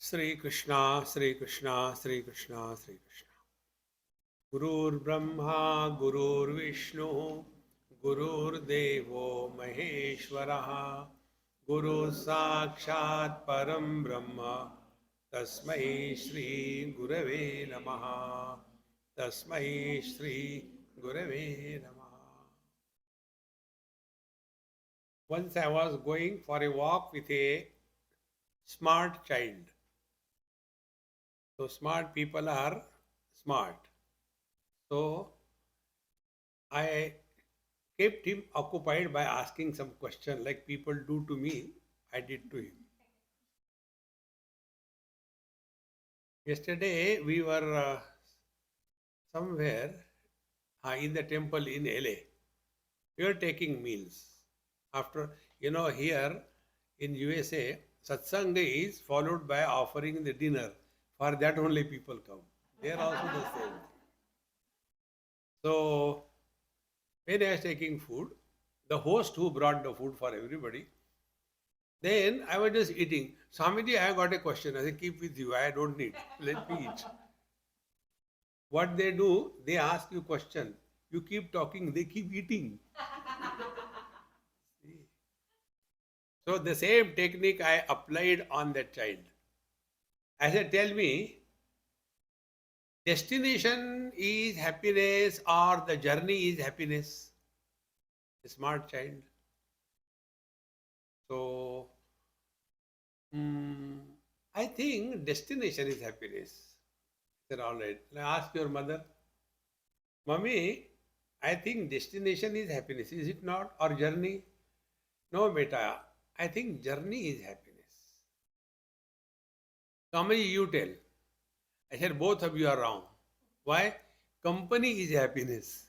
Sri Krishna, Sri Krishna, Sri Krishna, Sri Krishna. Gurur Brahma, Gurur Vishnu, Gurur Devo Maheshwaraha, Guru Sakshat Param Brahma, Tasmai Shri Gurave Namaha, Tasmai Shri Gurave Namaha. Once I was going for a walk with a smart child. So smart people are smart. So I kept him occupied by asking some question like people do to me, I did to him. Yesterday we were somewhere in the temple in LA. We were taking meals. After, here in USA, satsanga is followed by offering the dinner. For that only people come. They are also the same. So when I was taking food, the host who brought the food for everybody, then I was just eating. Swamiji, I got a question. I said, keep with you. I don't need. Let me eat. What they do, they ask you question. You keep talking, they keep eating. So the same technique I applied on that child. I said, tell me, destination is happiness or the journey is happiness? A smart child. So, I think destination is happiness. I said, all right. Ask your mother. Mummy, I think destination is happiness. Is it not? Or journey? No, beta. I think journey is happiness. Swamiji, you tell. I said, both of you are wrong. Why? Company is happiness.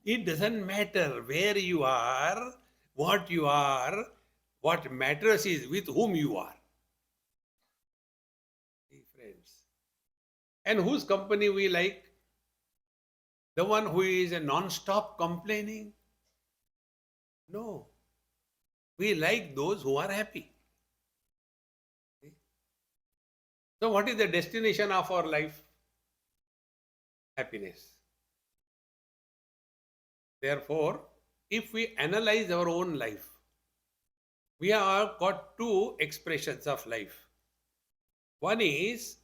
It doesn't matter where you are, what you are. What matters is with whom you are. Friends. And whose company we like? The one who is a non-stop complaining? No. We like those who are happy. So what is the destination of our life? Happiness. Therefore, if we analyze our own life, we have got two expressions of life. One is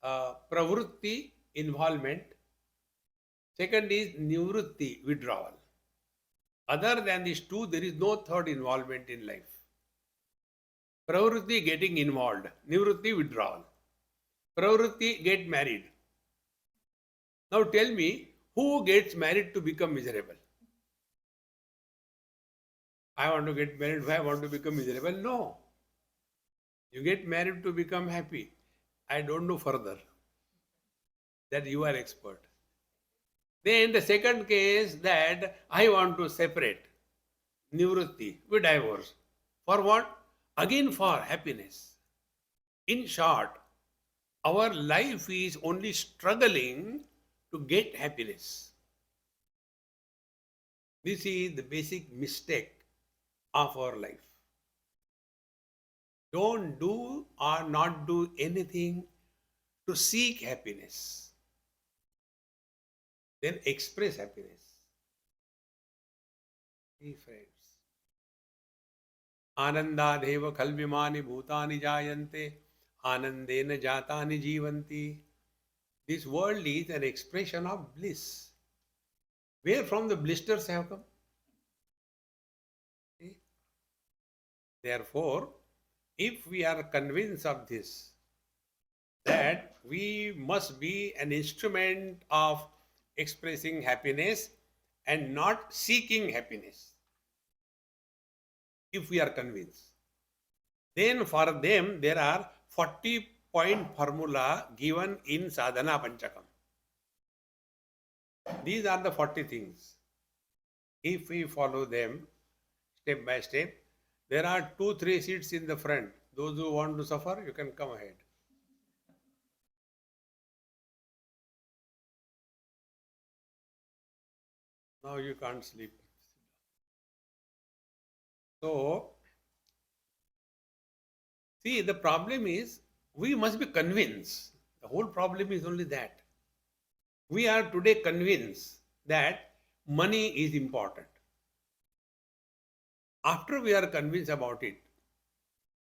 pravrutti, involvement. Second is nivrutti, withdrawal. Other than these two, there is no third involvement in life. Pravrutti, getting involved. Nivrutti, withdrawal. Pravrutti, get married. Now tell me, who gets married to become miserable? I want to get married, why I want to become miserable? No. You get married to become happy. I don't know further. That you are expert. Then the second case that I want to separate. Nivrutti, we divorce. For what? Again for happiness. In short, our life is only struggling to get happiness. This is the basic mistake of our life. Don't do or not do anything to seek happiness. Then express happiness. Hey friends. Anandadeva khalvimani bhutani jayante anandena jatani jivanti. This world is an expression of bliss. Where from the blisters have come? See? Therefore, if we are convinced of this, that we must be an instrument of expressing happiness and not seeking happiness, if we are convinced, then for them there are 40-point formula given in Sadhana Panchakam. These are the 40 things. If we follow them step by step, there are 2-3 seats in the front. Those who want to suffer, you can come ahead. Now you can't sleep. So, see, the problem is We must be convinced. The whole problem is only that. We are today convinced that money is important. After we are convinced about it,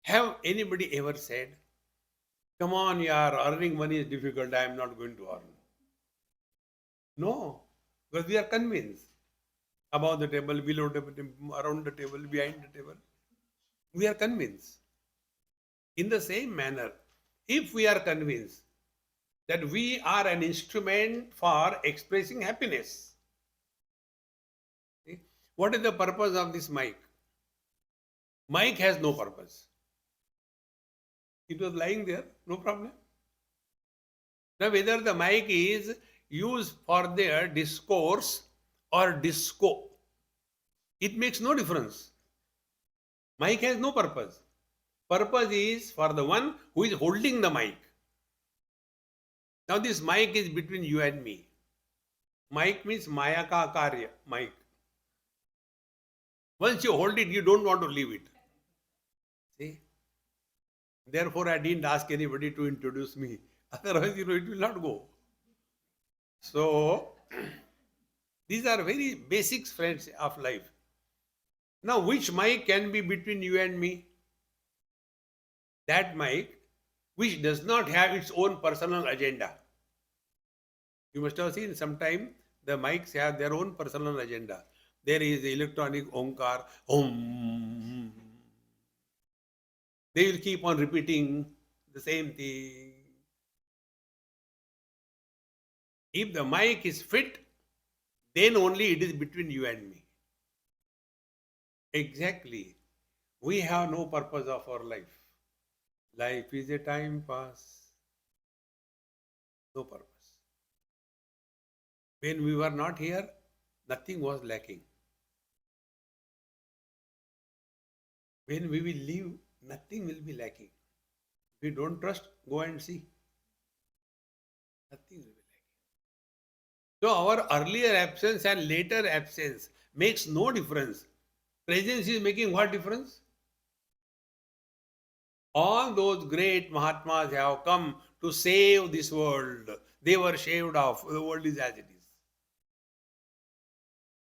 have anybody ever said, come on, yaar, earning money is difficult, I am not going to earn? No, because we are convinced. Above the table, below the table, around the table, behind the table. We are convinced. In the same manner, if we are convinced that we are an instrument for expressing happiness, see, what is the purpose of this mic? Mic has no purpose. It was lying there, no problem. Now, whether the mic is used for their discourse or disco, it makes no difference. Mic has no purpose. Purpose is for the one who is holding the mic. Now, this mic is between you and me. Mic means Maya ka karya, mic. Once you hold it, you don't want to leave it. See? Therefore, I didn't ask anybody to introduce me. Otherwise, it will not go. So, these are very basics, friends, of life. Now, which mic can be between you and me? That mic which does not have its own personal agenda. You must have seen sometime the mics have their own personal agenda. There is the electronic Omkar, Om. They will keep on repeating the same thing. If the mic is fit, then only it is between you and me. Exactly. We have no purpose of our life. Life is a time pass. No purpose. When we were not here, nothing was lacking. When we will leave, nothing will be lacking. If you don't trust, go and see. Nothing will be lacking. So our earlier absence and later absence makes no difference. Presence is making what difference? All those great Mahatmas have come to save this world. They were shaved off. The world is as it is.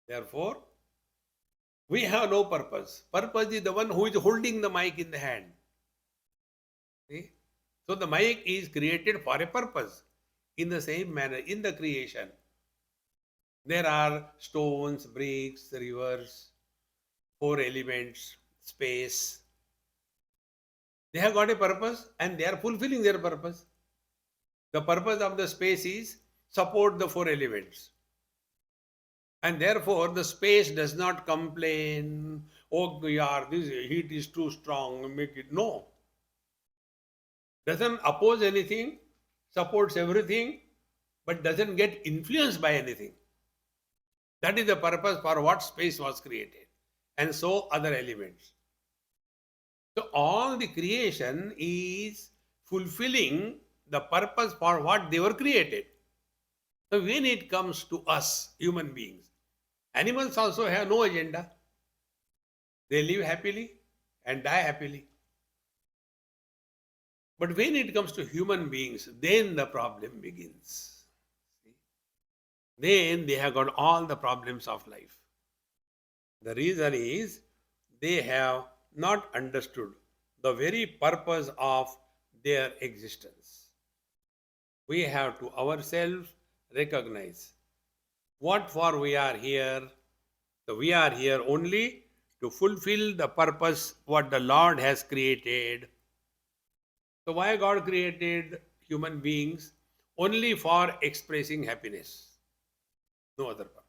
Therefore, we have no purpose. Purpose is the one who is holding the mic in the hand. See? So the mic is created for a purpose. In the same manner, in the creation, there are stones, bricks, rivers, four elements, space. They have got a purpose and they are fulfilling their purpose. The purpose of the space is support the four elements. And therefore, the space does not complain, oh, yaar, this heat is too strong, make it. No. Doesn't oppose anything, supports everything, but doesn't get influenced by anything. That is the purpose for what space was created. And so other elements. So all the creation is fulfilling the purpose for what they were created. So when it comes to us, human beings, animals also have no agenda. They live happily and die happily. But when it comes to human beings, then the problem begins. Then they have got all the problems of life. The reason is they have not understood the very purpose of their existence. We have to ourselves recognize what for we are here. So we are here only to fulfill the purpose what the Lord has created. So why God created human beings? Only for expressing happiness. No other purpose.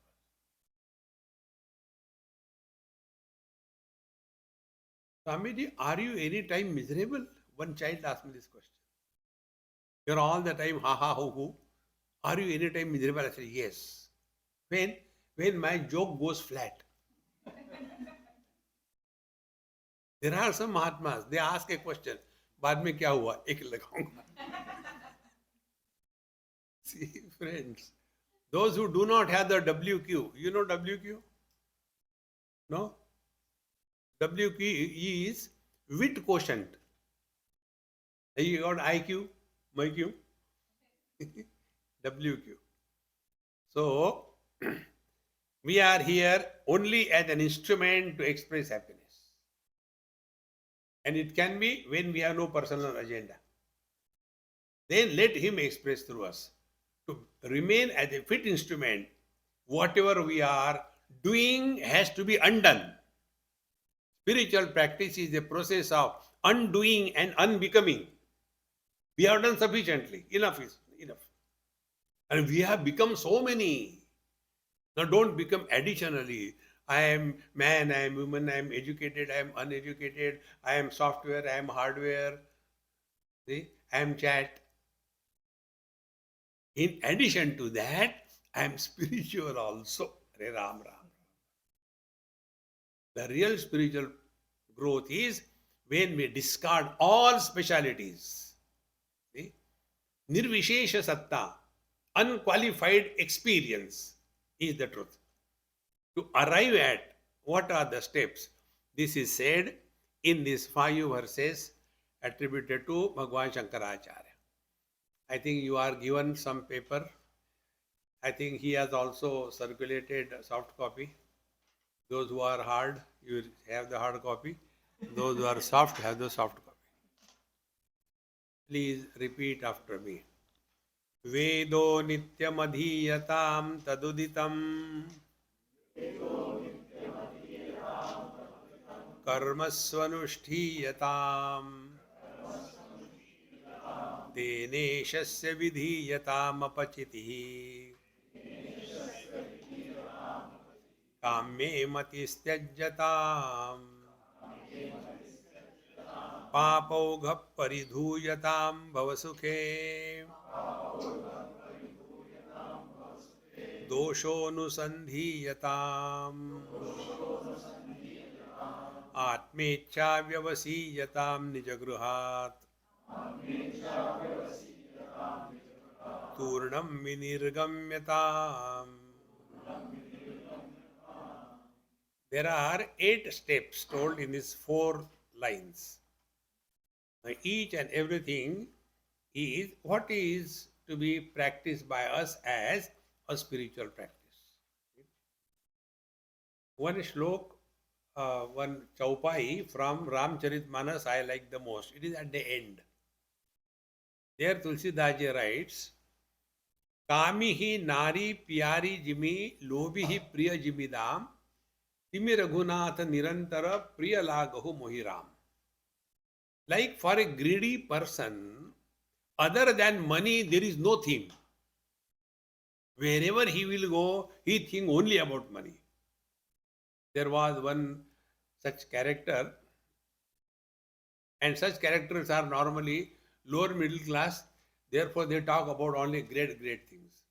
Swamiji, are you any time miserable? One child asked me this question. You're all the time ha ha ho ho. Are you any time miserable? I said yes. When my joke goes flat. There are some Mahatmas, they ask a question. बाद में क्या हुआ? एक लगाऊंगा. See, friends, those who do not have the WQ, you know WQ? No? WQ is wit quotient. You got IQ, MyQ, WQ. So, we are here only as an instrument to express happiness. And it can be when we have no personal agenda. Then let Him express through us. To remain as a fit instrument, whatever we are doing has to be undone. Spiritual practice is a process of undoing and unbecoming. We have done sufficiently. Enough is enough. And we have become so many. Now don't become additionally. I am man, I am woman, I am educated, I am uneducated, I am software, I am hardware. See? I am chat. In addition to that, I am spiritual also. Hare Ram Ram. The real spiritual growth is when we discard all specialities. See? Nirvishesha Satta, unqualified experience is the truth. To arrive at what are the steps, this is said in these 5 verses attributed to Bhagwan Shankaracharya. I think you are given some paper. I think he has also circulated a soft copy. Those who are hard, you have the hard copy. Those who are soft, have the soft copy. Please repeat after me. Vedo nityamadhiyatam taduditam कर्मस्वनुष्ठीयताम् तेनेशस्य विधीयतामपचितिः काम्ये मतिस्त्यज्यताम् पापौघः परिधूयताम् भवसुखे दोषोऽनुसन्धीयताम् आत्मेच्छा व्यवसीयतां निजगृहात् तूर्णं विनिर्गम्यताम्. There are 8 steps told in these 4 lines. Now, each and everything is what is to be practiced by us as a spiritual practice. One shlok, one chaupai from Ramcharitmanas I like the most. It is at the end. There Tulsidas ji writes, Kami hi nari pyari jimi lobi hi priya jimidam timi raghunath nirantara priya lagahu mohiram. Like for a greedy person, other than money, there is no theme. Wherever he will go, he thinks only about money. There was one such character, and such characters are normally lower middle class, therefore they talk about only great things.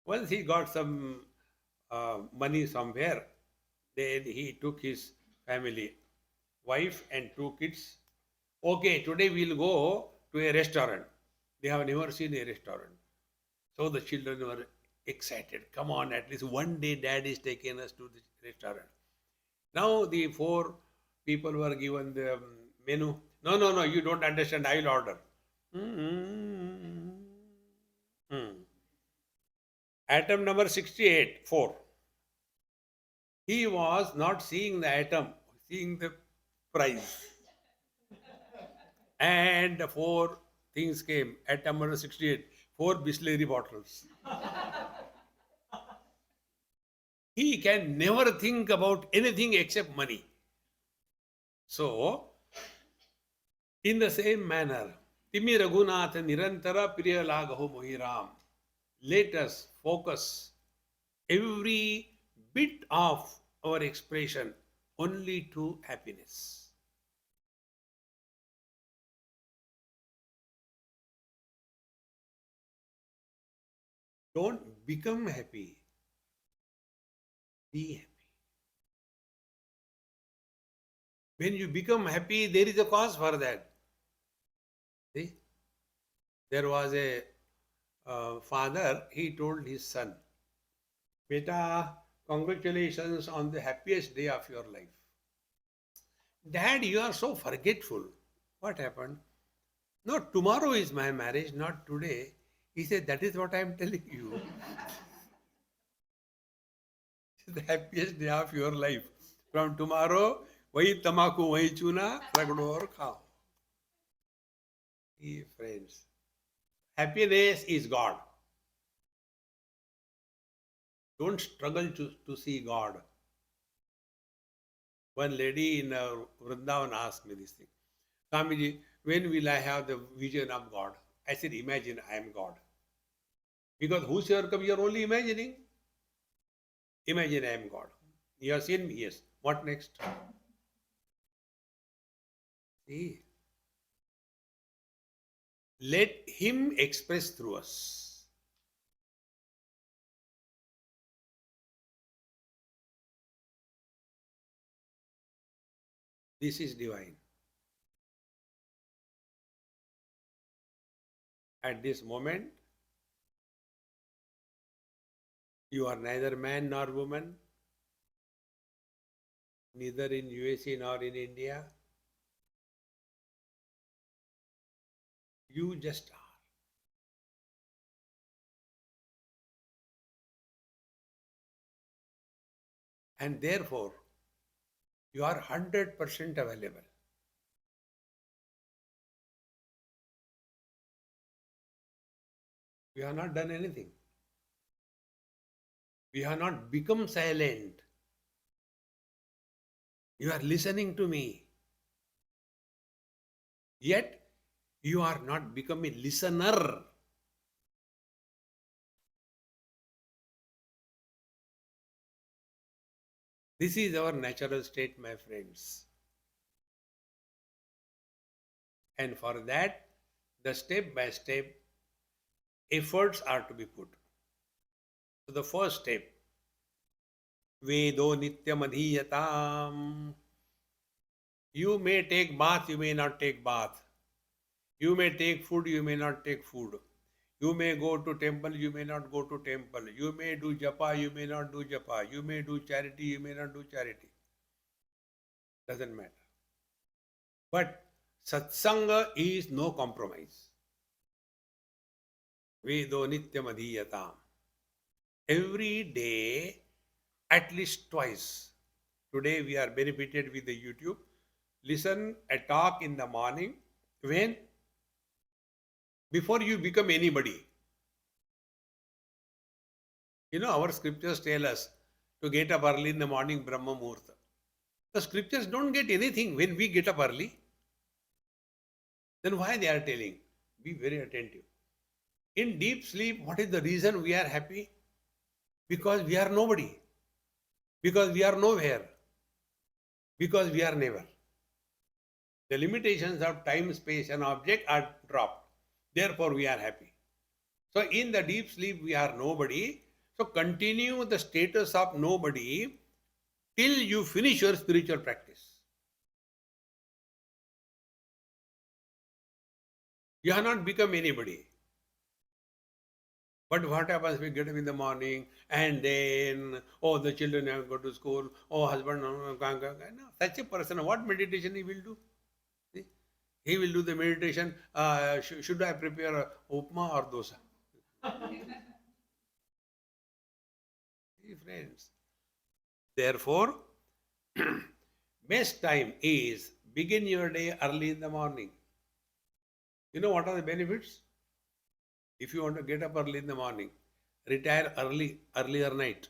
Once he got some money somewhere, then he took his family, wife and 2 kids. Okay, today we'll go to a restaurant. They have never seen a restaurant. So the children were excited. Come on, at least one day dad is taking us to the restaurant. Now the 4 people were given the menu. No, you don't understand, I will order. Item number 68, 4. He was not seeing the item, seeing the price. And 4 things came. Item number 68, 4 Bisleri bottles. He can never think about anything except money. So, in the same manner, Timi Raghunath Nirantara Priya Lagaho Mohiram. Let us focus every bit of our expression only to happiness. Don't become happy. Be happy. When you become happy, there is a cause for that. See? There was a father, he told his son, Beta, congratulations on the happiest day of your life. Dad, you are so forgetful. What happened? No, tomorrow is my marriage, not today. He said, that is what I am telling you. The happiest day of your life. From tomorrow, वही तमाकू वही चूना रगड़ो और खाओ. Friends, happiness is God. Don't struggle to see God. One lady in Vrindavan asked me this thing. Swamiji, when will I have the vision of God? I said, imagine I am God. Because whosoever comes, you are only imagining. Imagine I am God. You have seen me? Yes. What next? See, let Him express through us. This is divine. At this moment, you are neither man nor woman, neither in USA nor in India. You just are. And therefore, you are 100% available. We have not done anything. We have not become silent. You are listening to me. Yet, you are not become a listener. This is our natural state, my friends. And for that, the step by step efforts are to be put. So the first step, Vedo Nityam Adhiyatam. You may take bath, you may not take bath. You may take food, you may not take food. You may go to temple, you may not go to temple. You may do japa, you may not do japa. You may do charity, you may not do charity. Doesn't matter. But satsanga is no compromise. Vedo Nityam Adhiyatam. Every day, at least twice. Today we are benefited with the YouTube. Listen a talk in the morning when before you become anybody. You know, our scriptures tell us to get up early in the morning, Brahma Muhurta. The scriptures don't get anything when we get up early. Then why they are telling? Be very attentive. In deep sleep, what is the reason we are happy? Because we are nobody. Because we are nowhere. Because we are never. The limitations of time, space, and object are dropped. Therefore, we are happy. So, in the deep sleep, we are nobody. So, continue the status of nobody till you finish your spiritual practice. You have not become anybody. But what happens? We get up in the morning and then, oh, the children have to go to school, oh, husband, no, such a person, what meditation he will do? See? He will do the meditation, should I prepare upma or dosa? See, friends. Therefore, best time is begin your day early in the morning. You know what are the benefits? If you want to get up early in the morning, retire earlier night.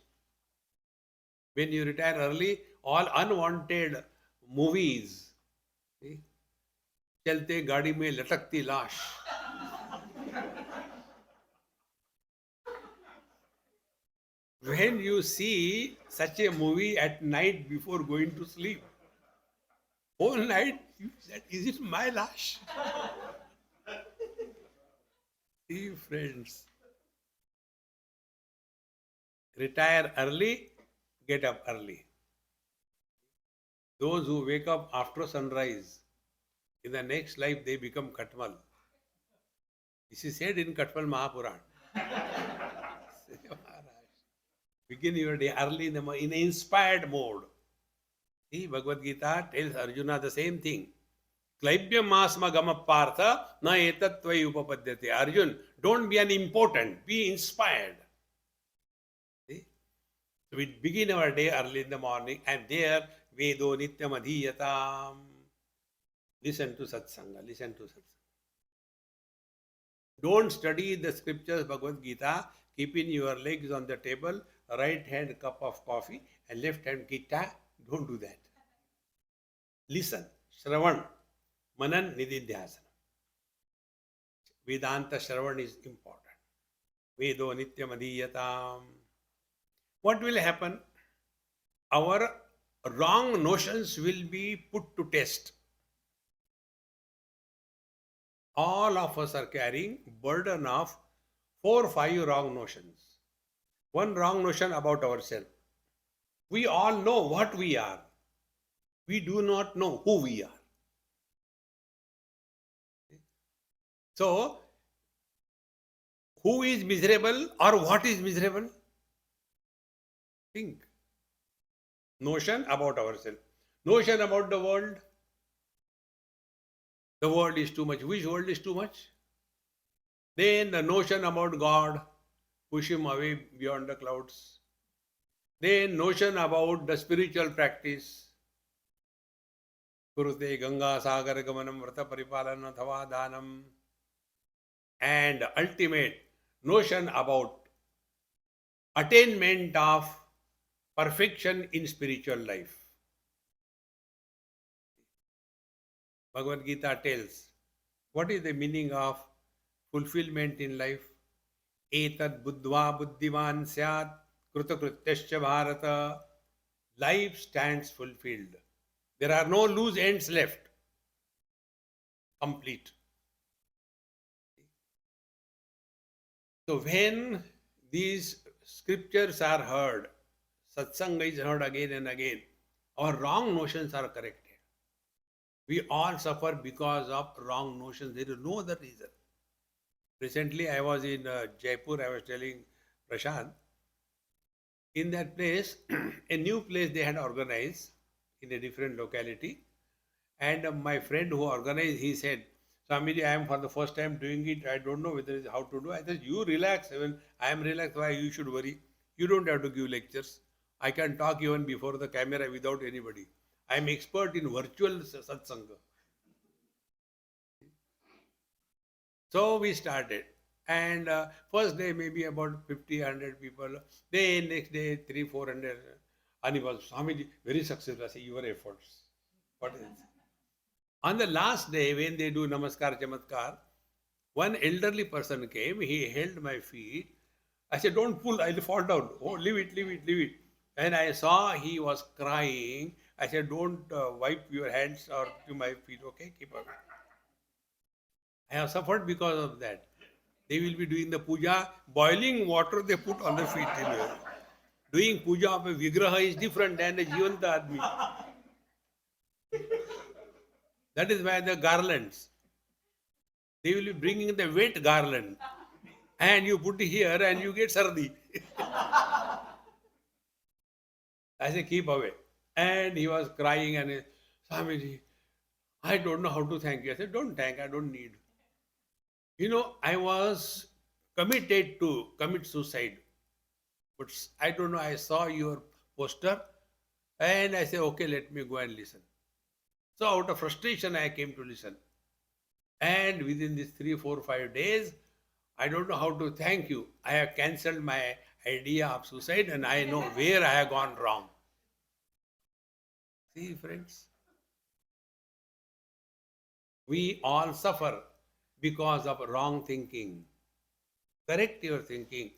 When you retire early, all unwanted movies, see, चलते गाड़ी में लटकती लाश. When you see such a movie at night before going to sleep, whole night you said, is it my lash? See, friends, retire early, get up early. Those who wake up after sunrise, in the next life they become Katmal. This is said in Katmal Mahapuran. Begin your day early in an inspired mode. See, Bhagavad Gita tells Arjuna the same thing. Sklaibhyamasma gama partha na etatvai upapadyate. Arjun, don't be unimportant, be inspired. See? So we begin our day early in the morning and there Vedo Nityam Adhiyatam. Listen to Satsanga, listen to Satsanga. Don't study the scriptures, Bhagavad Gita, keeping your legs on the table, right hand cup of coffee and left hand Gita. Don't do that. Listen, Shravan, Manan, Nididhyasana. Vedanta Shravan is important. Vedo Nityam Adhiyatam. What will happen? Our wrong notions will be put to test. All of us are carrying burden of 4 or 5 wrong notions. One wrong notion about ourselves. We all know what we are. We do not know who we are. So, who is miserable or what is miserable? Think. Notion about ourselves. Notion about the world. The world is too much. Which world is too much? Then the notion about God. Push him away beyond the clouds. Then notion about the spiritual practice. Kurute Ganga Sagar Gamanam Vrata Paripalana Thava Dhanam. And ultimate notion about attainment of perfection in spiritual life. Bhagavad Gita tells what is the meaning of fulfillment in life. Etad buddhva buddhiman syat krutakrutyascha bharata. Life stands fulfilled. There are no loose ends left. Complete. So when these scriptures are heard, satsanga is heard again and again, our wrong notions are corrected. We all suffer because of wrong notions. There is no other reason. Recently, I was in Jaipur. I was telling Prashant. In that place, a new place they had organized in a different locality. And my friend who organized, he said, Swamiji, I am for the first time doing it. I don't know whether it's how to do. I said, you relax. When I am relaxed, why you should worry? You don't have to give lectures. I can talk even before the camera without anybody. I am expert in virtual satsanga. So we started. And first day maybe about 50, 100 people. Then next day 300, 400. And he was, Swamiji, very successful. I say, your efforts. What is it? On the last day when they do Namaskar Chamatkar, one elderly person came. He held my feet. I said, don't pull, I'll fall down. Oh, leave it, leave it, leave it. And I saw he was crying. I said, don't wipe your hands or to my feet, okay? Keep on. I have suffered because of that. They will be doing the puja, boiling water they put on the feet. Doing puja of a vigraha is different than a jivanta admi. That is why the garlands. They will be bringing the wet garland. And you put it here and you get sardi. I say, keep away. And he was crying and he said, Swamiji, I don't know how to thank you. I said, don't thank, I don't need. You know, I was committed to commit suicide. But I don't know, I saw your poster and I said, okay, let me go and listen. So out of frustration, I came to listen. And within these 3, 4, 5 days, I don't know how to thank you. I have cancelled my idea of suicide and I know where I have gone wrong. See, friends, we all suffer because of wrong thinking. Correct your thinking.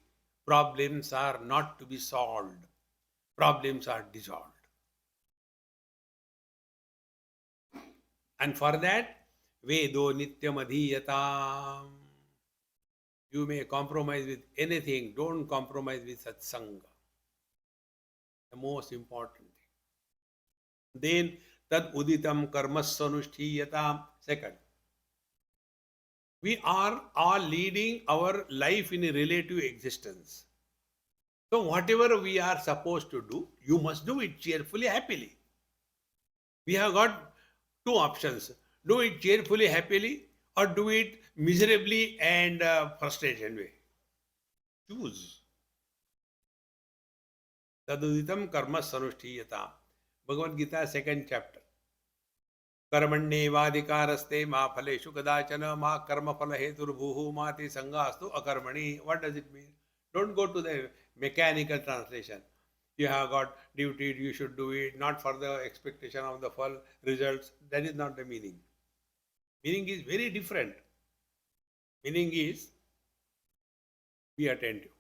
Problems are not to be solved. Problems are dissolved. And for that, Vedo Nityam Adhiyatam. You may compromise with anything. Don't compromise with satsanga. The most important thing. Then, tad uditam karmassanushthiyatam. Second, we are all leading our life in a relative existence. So whatever we are supposed to do, you must do it cheerfully, happily. We have got 2 options. Do it cheerfully, happily, or do it miserably and frustration way. Choose. Taduditam karma sanushtiyata. Bhagavad Gita, second chapter. कर्मण्येवाधिकारस्ते मा फलेषु कदाचन मा कर्मफल हेतुर्भुः मा ते संगास्तु अकर्मणि. What does it mean? Don't go to the mechanical translation. You have got duty, you should do it, not for the expectation of the full results. That is not the meaning. Meaning is very different. Meaning is, be attentive.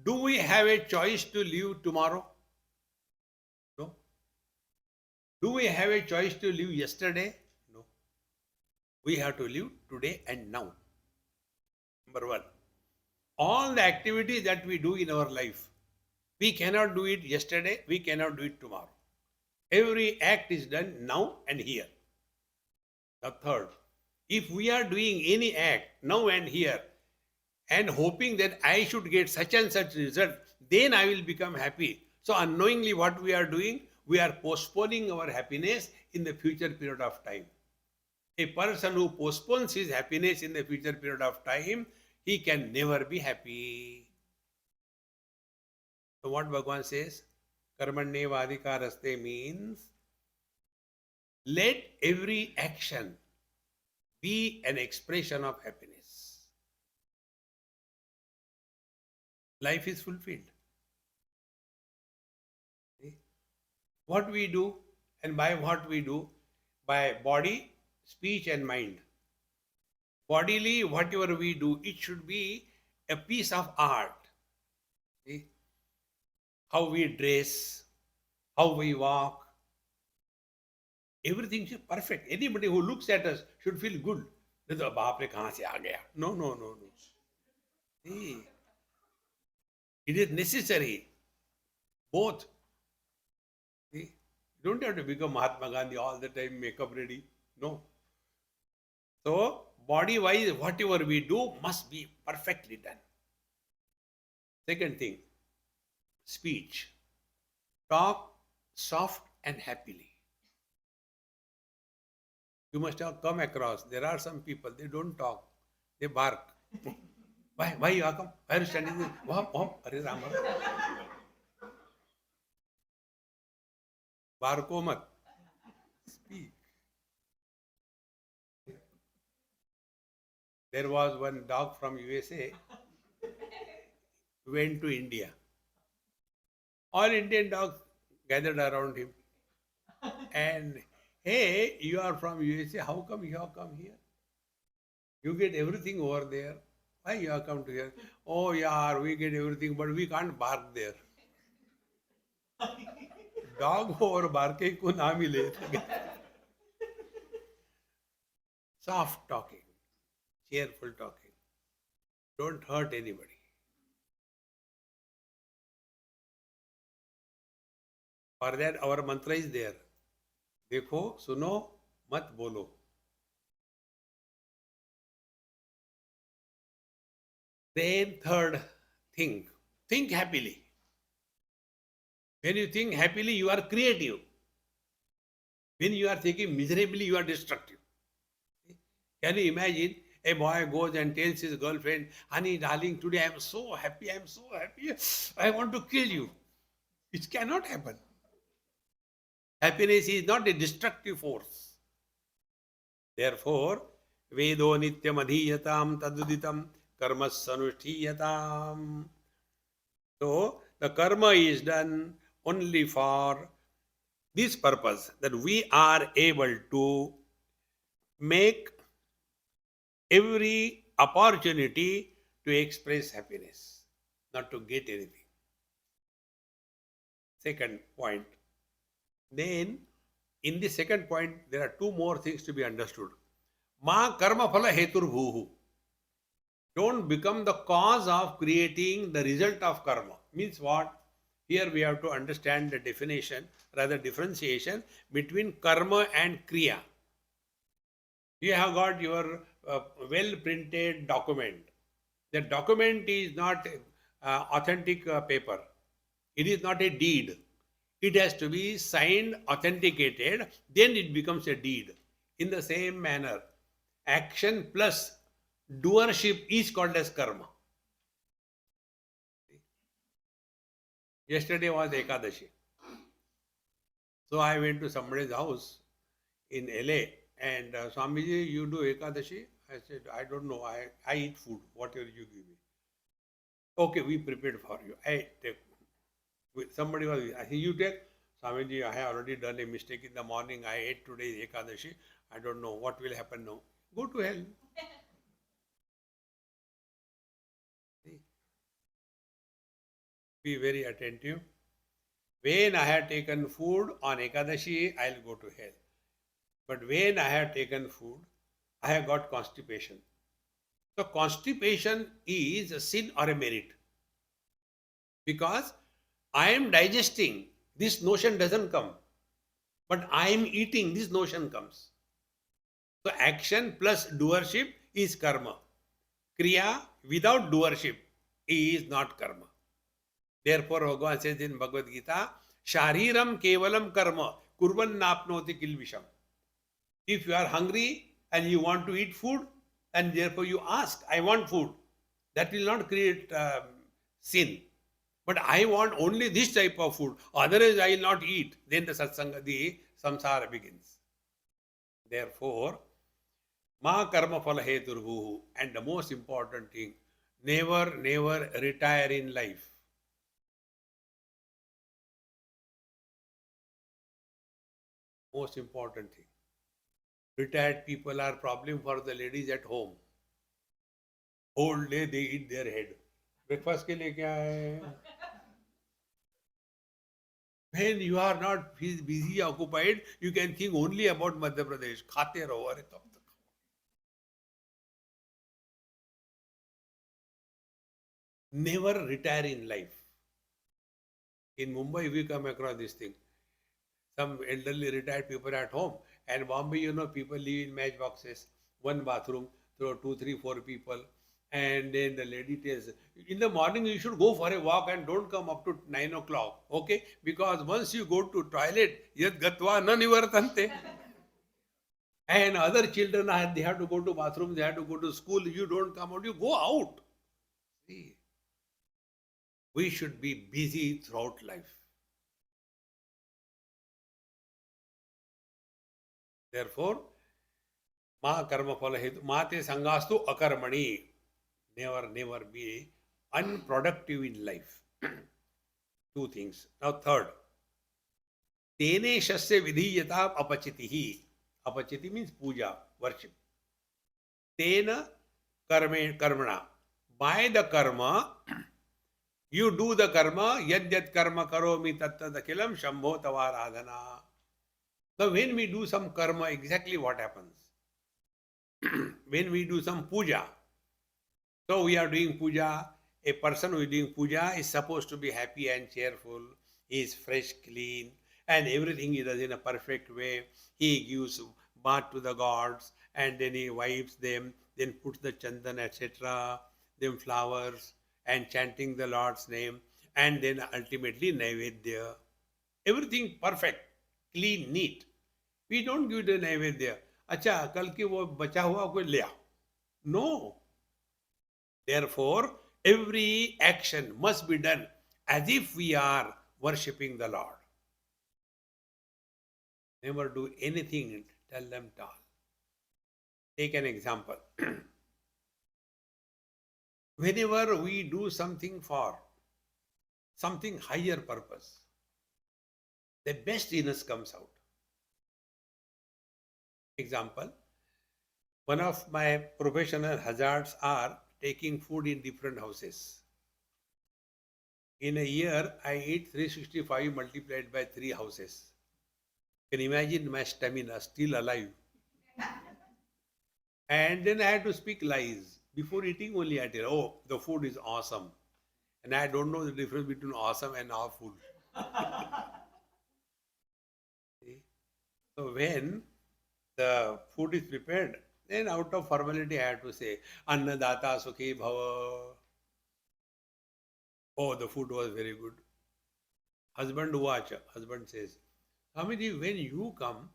Do we have a choice to live tomorrow? No. Do we have a choice to live yesterday? No. We have to live today and now. Number one. All the activities that we do in our life, we cannot do it yesterday, we cannot do it tomorrow. Every act is done now and here. The third, if we are doing any act now and here and hoping that I should get such and such result, then I will become happy. So unknowingly what we are doing, we are postponing our happiness in the future period of time. A person who postpones his happiness in the future period of time, he can never be happy. So what Bhagavan says, karmanyeva adhikaraste means, let every action be an expression of happiness. Life is fulfilled. See? What we do, and by what we do, by body, speech and mind. Bodily, whatever we do, it should be a piece of art. See? How we dress, how we walk, everything is perfect. Anybody who looks at us should feel good. No, no, no, no. See? It is necessary. Both. See? You don't have to become Mahatma Gandhi all the time, makeup ready. No. So, body-wise, whatever we do must be perfectly done. Second thing, speech. Talk soft and happily. You must have come across, there are some people, they don't talk, they bark. Why you come? Why are you standing there? Hare Rama. Barko mat. Speak. There was one dog from USA went to India. All Indian dogs gathered around him. And, hey, you are from USA, how come you have come here? You get everything over there. Why you have come to here? Oh, yeah, we get everything, but we can't bark there. Dog over barke ko na mile. Soft talking, cheerful talking. Don't hurt anybody. For that, our mantra is there. Dekho, suno, mat bolo. Then third, think. Think happily. When you think happily, you are creative. When you are thinking miserably, you are destructive. Can you imagine? A boy goes and tells his girlfriend, honey, darling, today I am so happy, I want to kill you. It cannot happen. Happiness is not a destructive force. Therefore, Vedo nityam adhiyatam taduditam karma sanushtiyatam. So, the karma is done only for this purpose, that we are able to make every opportunity to express happiness, not to get anything. Second point. Then, in the second point, there are two more things to be understood. Ma karma phala hetur bhuhu. Don't become the cause of creating the result of karma. Means what? Here we have to understand the definition, rather differentiation between karma and kriya. You have got your well-printed document. The document is not authentic paper. It is not a deed. It has to be signed, authenticated, then it becomes a deed. In the same manner, action plus doership is called as karma. Yesterday was Ekadashi. So I went to somebody's house in LA and Swamiji, you do Ekadashi? I said, I don't know. I eat food, whatever you give me. Okay, we prepared for you. I take. Somebody was, I think you take. Swamiji, I have already done a mistake in the morning. I ate today Ekadashi. I don't know what will happen now. Go to hell. See? Be very attentive. When I have taken food on Ekadashi, I'll go to hell. But when I have taken food, I have got constipation. So constipation is a sin or a merit. Because I am digesting, this notion doesn't come. But I am eating, this notion comes. So action plus doership is karma. Kriya without doership is not karma. Therefore, Bhagavan says in Bhagavad Gita, Shariram kevalam karma, kurvan napnoti kilvisham. If you are hungry and you want to eat food, and therefore you ask, I want food, that will not create sin. But I want only this type of food, otherwise I will not eat. Then the satsanga, the samsara begins. Therefore, ma karma phala heturvuhu. And the most important thing, never retire in life. Most important thing. Retired people are problem for the ladies at home. Whole day they eat their head. Breakfast के लिए क्या है? When you are not busy occupied, you can think only about Madhya Pradesh. खाते रहो अरे तब तक. Never retire in life. In Mumbai, we come across this thing. Some elderly retired people at home. And Bombay, you know, people live in matchboxes. One bathroom, so 2, 3, 4 people. And then the lady tells, in the morning you should go for a walk and don't come up to 9 o'clock. Okay? Because once you go to toilet, yad gatva na nivartante. And other children, they have to go to bathroom, they have to go to school. You don't come out, you go out. See, we should be busy throughout life. Therefore, ma karma phala hetu, mate sangastu akarmani. Never be unproductive in life. Two things. Now third, tene shasya vidhiyata apachitihi. Apachiti means puja, worship. Tena karmana. By the karma, you do the karma, yad karma karomi tattadakilam shambho tavaradhana. Now when we do some karma, exactly what happens? When we do some puja, so we are doing puja, a person who is doing puja is supposed to be happy and cheerful, he is fresh, clean, and everything he does in a perfect way. He gives bath to the gods, and then he wipes them, then puts the chandan, etc., then flowers, and chanting the Lord's name, and then ultimately Naivedya. Everything perfect, clean, neat. We don't give the Naivedya. अच्छा कल की वो बचा हुआ कोई ले आओ. No. Therefore, every action must be done as if we are worshipping the Lord. Never do anything, tell them all. Take an example. Whenever we do something for something higher purpose, the best in us comes out. Example, one of my professional hazards are taking food in different houses. In a year, I eat 365 multiplied by 3 houses. You can imagine my stamina, still alive. And then I had to speak lies. Before eating only I tell, oh, the food is awesome. And I don't know the difference between awesome and awful. So when the food is prepared, then out of formality I have to say, Annadata Sukhi Bhava. Oh, the food was very good. Husband says, Swamiji, when you come,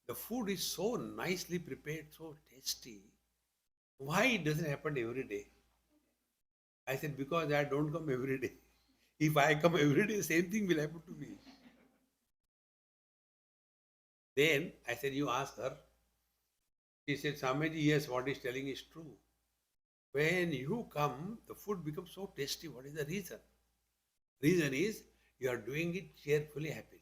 The food is so nicely prepared, so tasty. Why it doesn't happen every day? I said, because I don't come every day. If I come every day, same thing will happen to me. Then I said, you ask her. She said, Swamiji, yes, what is telling is true. When you come, the food becomes so tasty. What is the reason? Reason is you are doing it cheerfully, happily.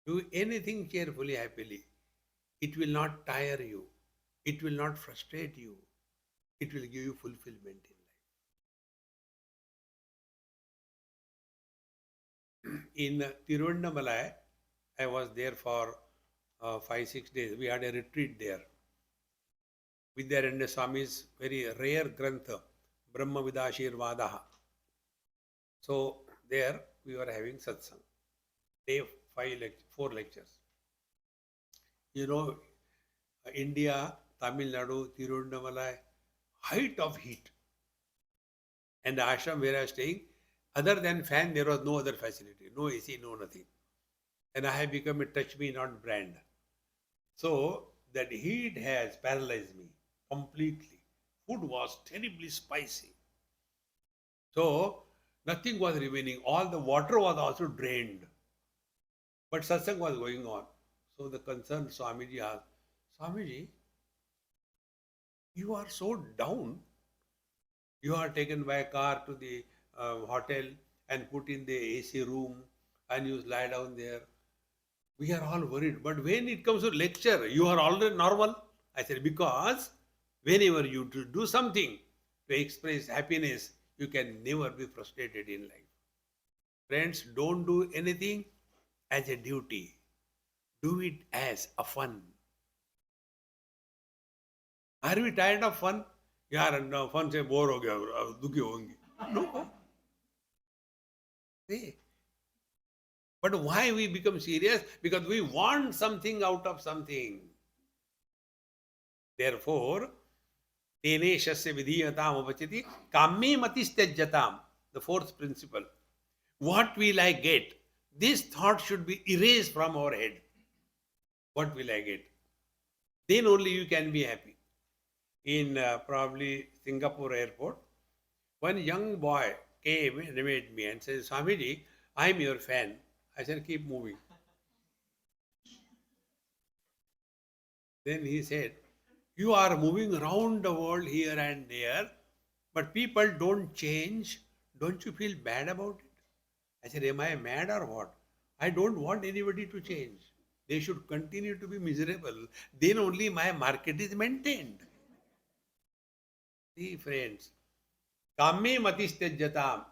Do anything cheerfully, happily. It will not tire you. It will not frustrate you. It will give you fulfillment in life. In Tiruvannamalai, I was there for 5-6 days. We had a retreat there. Vidyaranya Swami's very rare grantha, Brahma Vidashirvadaha. So there we were having satsang. Day 4 lectures. You know, India, Tamil Nadu, Tiruvannamalai, height of heat. And the ashram where I was staying, other than fan, there was no other facility. No AC, no nothing. And I have become a touch me not brand. So that heat has paralyzed me completely. Food was terribly spicy. So nothing was remaining. All the water was also drained. But satsang was going on. So the concerned Swamiji asked, Swamiji, you are so down. You are taken by a car to the hotel and put in the AC room and you lie down there. We are all worried. But when it comes to lecture, you are already normal. I said, because whenever you do something to express happiness, you can never be frustrated in life. Friends, don't do anything as a duty. Do it as a fun. Are we tired of fun? यार fun से bore हो गया, दुखी होंगे. No. But why we become serious? Because we want something out of something. Therefore, teneshasya vidhiyatam upachiti kamme matistyajatam. The fourth principle. What will I get? This thought should be erased from our head. What will I get? Then only you can be happy. In probably Singapore airport, one young boy came and met me and said, Swamiji, I am your fan. I said, keep moving. Then he said, you are moving around the world here and there, but people don't change. Don't you feel bad about it? I said, am I mad or what? I don't want anybody to change. They should continue to be miserable. Then only my market is maintained. See, friends, kamme matistyajatam.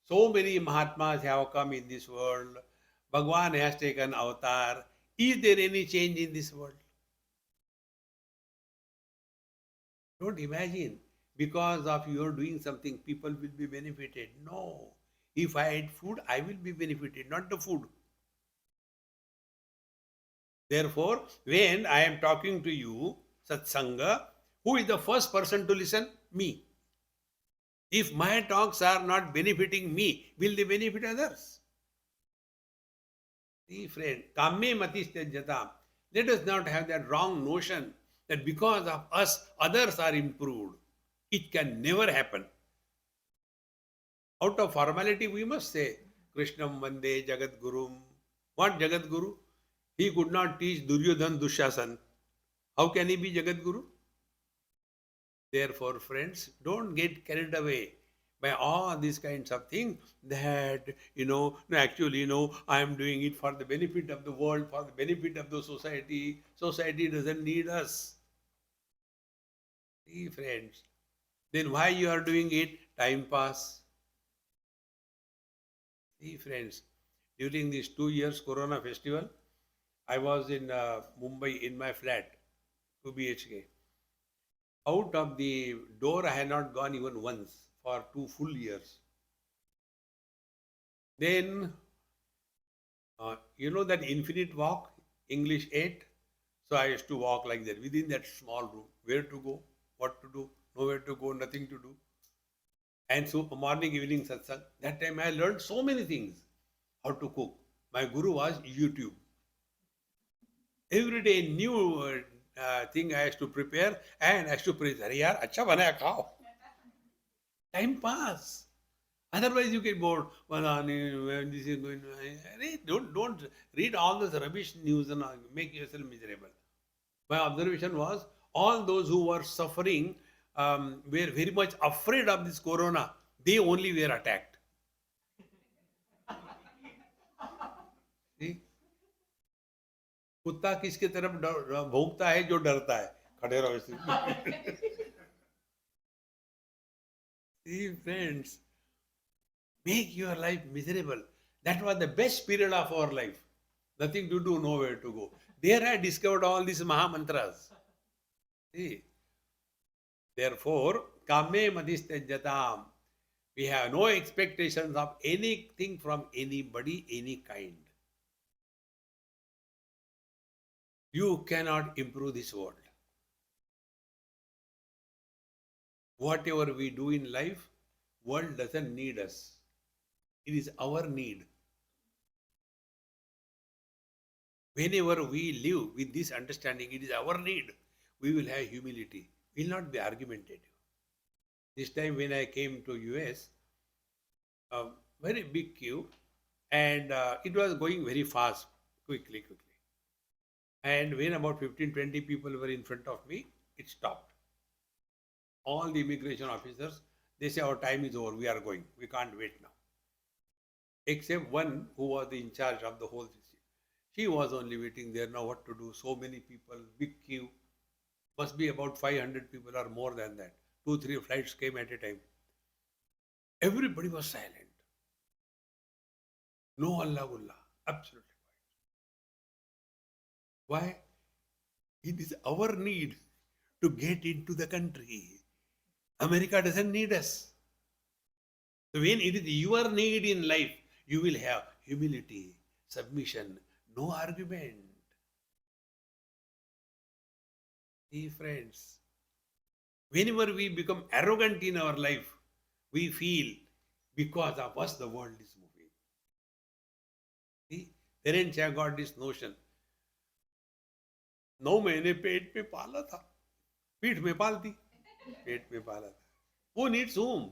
So many Mahatmas have come in this world. Bhagwan has taken avatar. Is there any change in this world? Don't imagine, because of your doing something, people will be benefited. No. If I eat food, I will be benefited, not the food. Therefore, when I am talking to you, Satsanga, who is the first person to listen? Me. If my talks are not benefiting me, will they benefit others? See, friend, kamme matistyajatam. Let us not have that wrong notion that because of us, others are improved. It can never happen. Out of formality, we must say, Krishnam Vande Jagat Gurum. What Jagat Guru? He could not teach Duryodhan Dushasan. How can he be Jagat Guru? Therefore, friends, don't get carried away by all these kinds of things that, actually, I am doing it for the benefit of the world, for the benefit of the society. Society doesn't need us. See, friends, then why you are doing it? Time pass. See, friends, during these 2 years Corona festival, I was in Mumbai in my flat, 2 BHK. Out of the door, I had not gone even once for 2 full years. Then, that infinite walk, English 8. So I used to walk like that within that small room. Where to go, what to do, nowhere to go, nothing to do. And so morning, evening satsang. That time I learned so many things. How to cook. My guru was YouTube. Every day new thing I have to prepare and I have to praise. अरे यार अच्छा बनाया खाओ. Time pass. Otherwise, you get bored. Well, when this is going, don't read all this rubbish news and make yourself miserable. My observation was all those who were suffering were very much afraid of this corona. They only were attacked. See? कुत्ता किसके तरफ भौंकता है जो डरता है खड़े रहो ऐसे. See, friends, make your life miserable. That was the best period of our life. Nothing to do, nowhere to go. There I discovered all these Maha Mantras. See? Therefore, Kame Madhistyajatam. We have no expectations of anything from anybody, any kind. You cannot improve this world. Whatever we do in life, world doesn't need us. It is our need. Whenever we live with this understanding, it is our need, we will have humility. We will not be argumentative. This time when I came to US, a very big queue, and it was going very fast, quickly. And when about 15-20 people were in front of me, it stopped. All the immigration officers, they say our time is over, we are going, we can't wait now. Except one who was in charge of the whole system. She was only waiting there. Now what to do? So many people, big queue. Must be about 500 people or more than that. 2-3 flights came at a time. Everybody was silent. No Allah Ullah. Absolutely quiet. Why? It is our need to get into the country. America doesn't need us. So when it is your need in life, you will have humility, submission, no argument. See, friends, whenever we become arrogant in our life, we feel because of us the world is moving. See, parents have got this notion. 9 महीने पेट में पाला था, पीठ में पाल दी, पेट में पाला था. Who needs whom?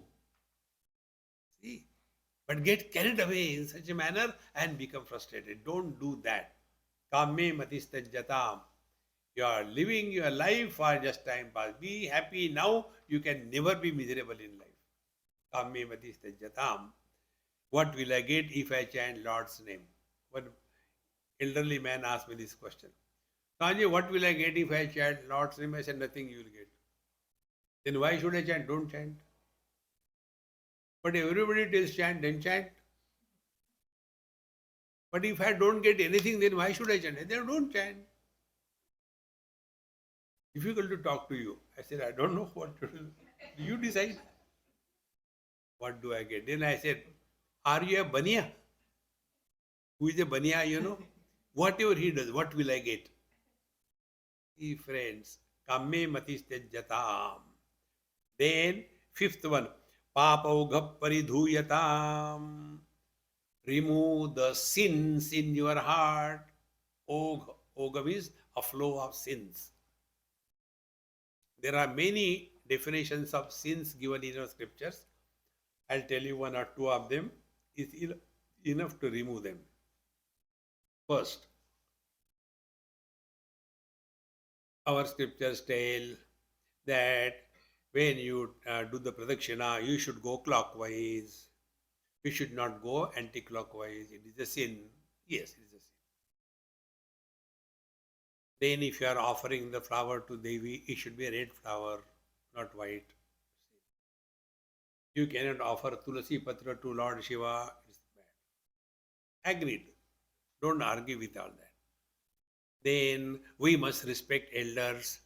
See, but get carried away in such a manner and become frustrated. Don't do that. Kame matistajjatam. You are living your life for just time pass. Be happy now. You can never be miserable in life. Kame matistajjatam. What will I get if I chant Lord's name? One elderly man asked me this question. Sanjay, what will I get if I chant Lord's name? I said, nothing you will get. Then why should I chant? Don't chant. But everybody tells chant, then chant. But if I don't get anything, then why should I chant? Then don't chant. Difficult to talk to you. I said, I don't know what to do. You decide. What do I get? Then I said, are you a baniya? Who is a baniya, you know? Whatever he does, what will I get? See, friends, kamme matistejjatam. Then, fifth one, papaugha paridhuyatam. Remove the sins in your heart. Ogha means a flow of sins. There are many definitions of sins given in our scriptures. I'll tell you one or two of them. It's enough to remove them. First, our scriptures tell that when you do the pradakshina, you should go clockwise. You should not go anti-clockwise. It is a sin. Yes, it is a sin. Then if you are offering the flower to Devi, it should be a red flower, not white. You cannot offer Tulasi Patra to Lord Shiva. It's bad. Agreed. Don't argue with all that. Then we must respect elders.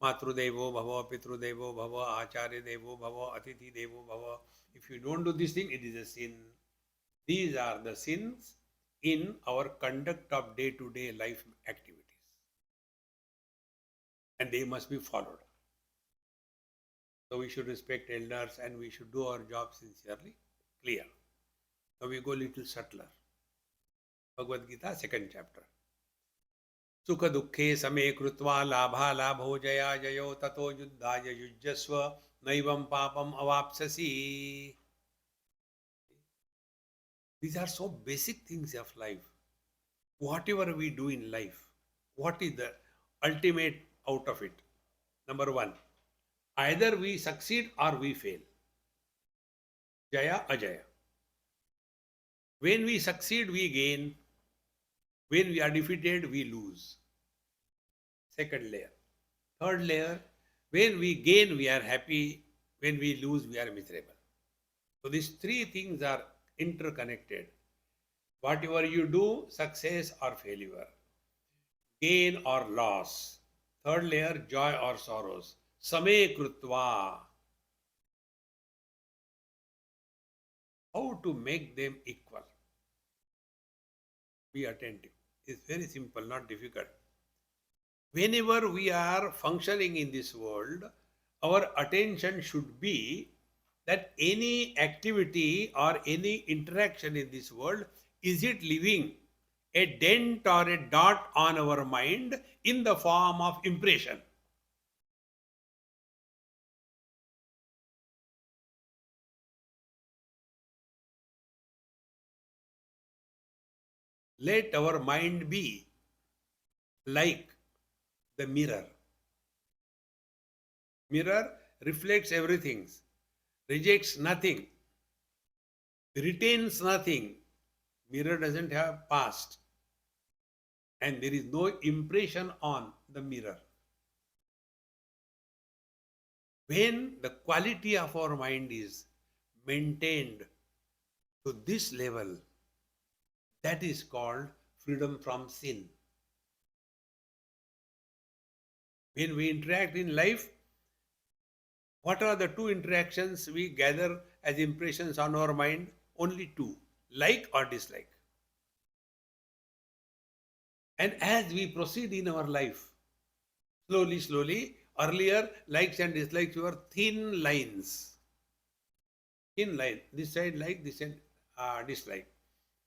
Matrudevo bhava, Pitrudevo bhava, Acharya Devo bhava, Atithi Devo bhava. If you don't do this thing, it is a sin. These are the sins in our conduct of day-to-day life activities. And they must be followed. So we should respect elders and we should do our job sincerely. Clear. Now we go a little subtler. Bhagavad Gita, 2nd chapter. सुख दुखे समे कृत्वा लाभा लाभो जया जयो ततो युद्धाय युज्यस्व नैवं पापम अवाप्स्यसि. These are so basic things of life. Whatever we do in life, what is the ultimate out of it? Number one, either we succeed or we fail. Jaya Ajaya. When we succeed, we gain. When we are defeated, we lose. Second layer. Third layer, when we gain, we are happy. When we lose, we are miserable. So these three things are interconnected. Whatever you do, success or failure, gain or loss. Third layer, joy or sorrows. Same krutva. How to make them equal? Be attentive. It's very simple, not difficult. Whenever we are functioning in this world, our attention should be that any activity or any interaction in this world, is it leaving a dent or a dot on our mind in the form of impression? Let our mind be like the mirror. Mirror reflects everything, rejects nothing, retains nothing. Mirror doesn't have past, and there is no impression on the mirror. When the quality of our mind is maintained to this level, that is called freedom from sin. When we interact in life, what are the two interactions we gather as impressions on our mind? Only two, like or dislike. And as we proceed in our life, slowly, earlier likes and dislikes were thin lines. Thin line, this side like, this side dislike.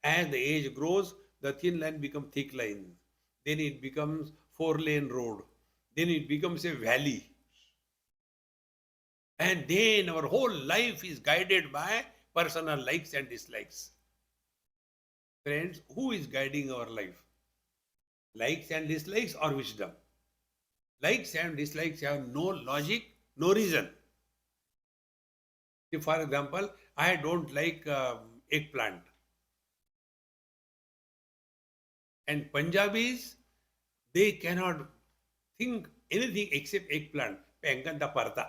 As the age grows, the thin line becomes thick line. Then it becomes 4-lane road. Then it becomes a valley. And then our whole life is guided by personal likes and dislikes. Friends, who is guiding our life? Likes and dislikes or wisdom? Likes and dislikes have no logic, no reason. If, for example, I don't like eggplant. And Punjabis, they cannot think anything except eggplant. Penganta parta.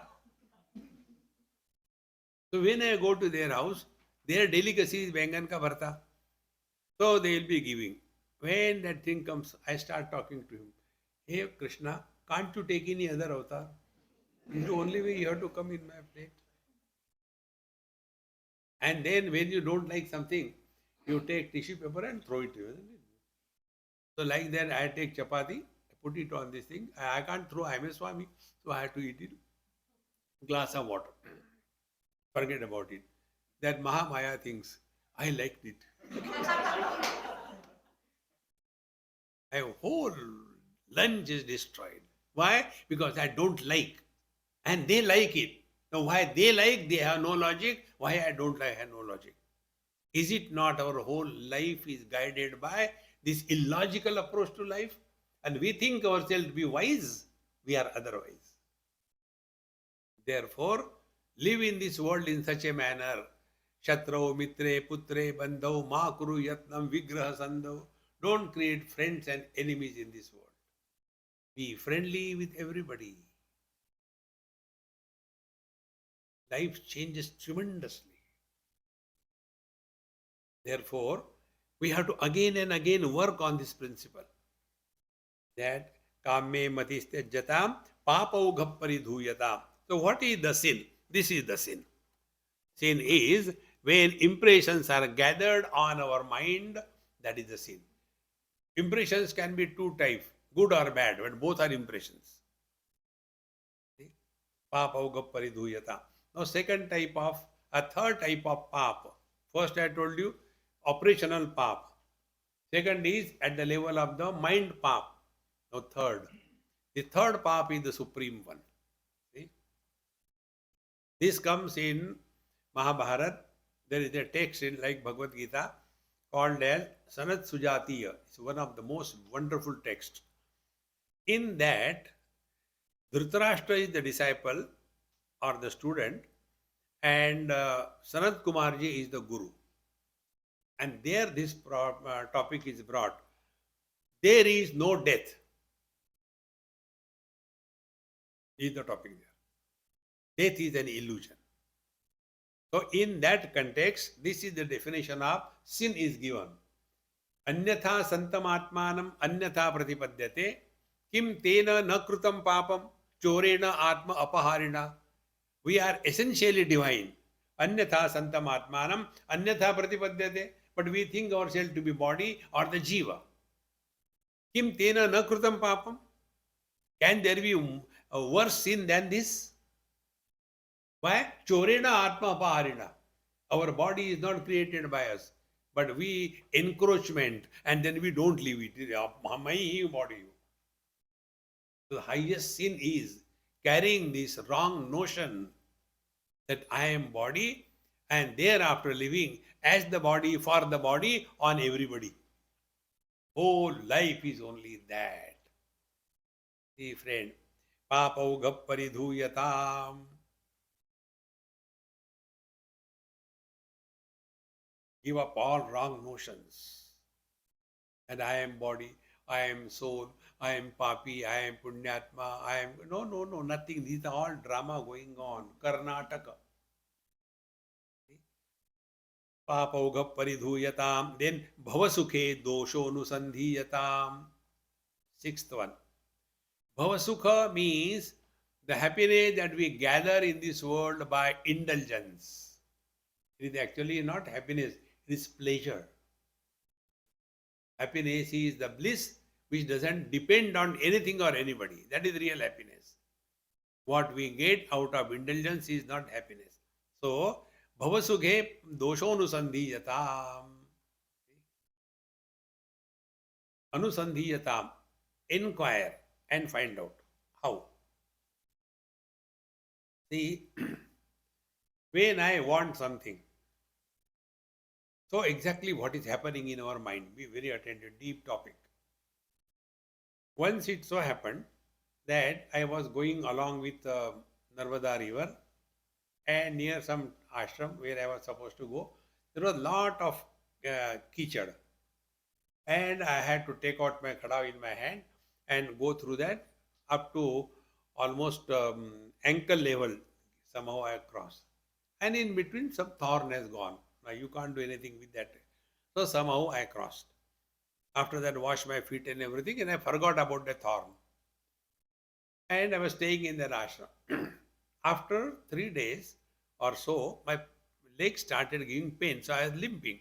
So when I go to their house, their delicacy is Bengan ka bharta. So they will be giving. When that thing comes, I start talking to him. Hey Krishna, can't you take any other avatar? This is the only way you have to come in my plate. And then when you don't like something, you take tissue paper and throw it to you. So like that, I take chapati, put it on this thing. I can't throw, I'm a Swami, so I have to eat it. Glass of water. Forget about it. That Mahamaya thinks, I liked it. My whole lunch is destroyed. Why? Because I don't like. And they like it. Now why they like, they have no logic. Why I don't like, I have no logic. Is it not our whole life is guided by this illogical approach to life? And we think ourselves to be wise. We are otherwise. Therefore, live in this world in such a manner. Shatrau, mitre, putre, bandhau, ma kuru yatnam, vigraha sandhau. Don't create friends and enemies in this world. Be friendly with everybody. Life changes tremendously. Therefore, we have to again and again work on this principle. That kamme matiste jatam, papau ghappari dhuyatam. So what is the sin? This is the sin. Sin is when impressions are gathered on our mind, that is the sin. Impressions can be two types, good or bad, but both are impressions. Papa ugappari dhuyata. Now third type of pap. First I told you, operational pap. Second is at the level of the mind pap. Now, third. The third path is the supreme one. See? This comes in Mahabharata. There is a text in like Bhagavad Gita called as Sanat Sujatiya. It's one of the most wonderful texts. In that, Dhritarashtra is the disciple or the student, and Sanat Kumarji is the guru. And there this topic is brought. There is no death. Is the topic there. Death is an illusion. So in that context, this is the definition of sin is given. Anyatha santam atmanam anyatha pratipadyate kim tena na krutam papam chorena atma apaharina. We are essentially divine. Anyatha santam atmanam anyatha pratipadyate. But we think ourselves to be body or the jiva. Kim tena na krutam papam. Can there be a worse sin than this? Why? Chorena atma apaharina. Our body is not created by us, but we encroachment and then we don't leave it. My body. The highest sin is carrying this wrong notion that I am body and thereafter living as the body for the body on everybody. Whole life is only that. See friend, papau paridhuyatam. Give up all wrong notions. And I am body, I am soul, I am papi, I am punyatma, I am... No, nothing. These are all drama going on. Karnataka. Papauga paridhuyatam. Then bhavasukhe dosho nusandhiyatam. Sixth one. Bhavasukha means the happiness that we gather in this world by indulgence. It is actually not happiness. This pleasure. Happiness is the bliss which doesn't depend on anything or anybody. That is real happiness. What we get out of indulgence is not happiness. So, bhavasukhe doshonusandhiyatam. Anusandhiyatam. Inquire and find out. How? See, when I want something, so exactly what is happening in our mind, be very attentive, deep topic. Once it so happened that I was going along with Narmada river and near some ashram where I was supposed to go, there was a lot of kichad. And I had to take out my khada in my hand and go through that up to almost ankle level. Somehow I crossed. And in between some thorn has gone. Now you can't do anything with that. So somehow I crossed. After that, washed my feet and everything, and I forgot about the thorn. And I was staying in that ashram. After 3 days or so, my legs started giving pain, so I was limping.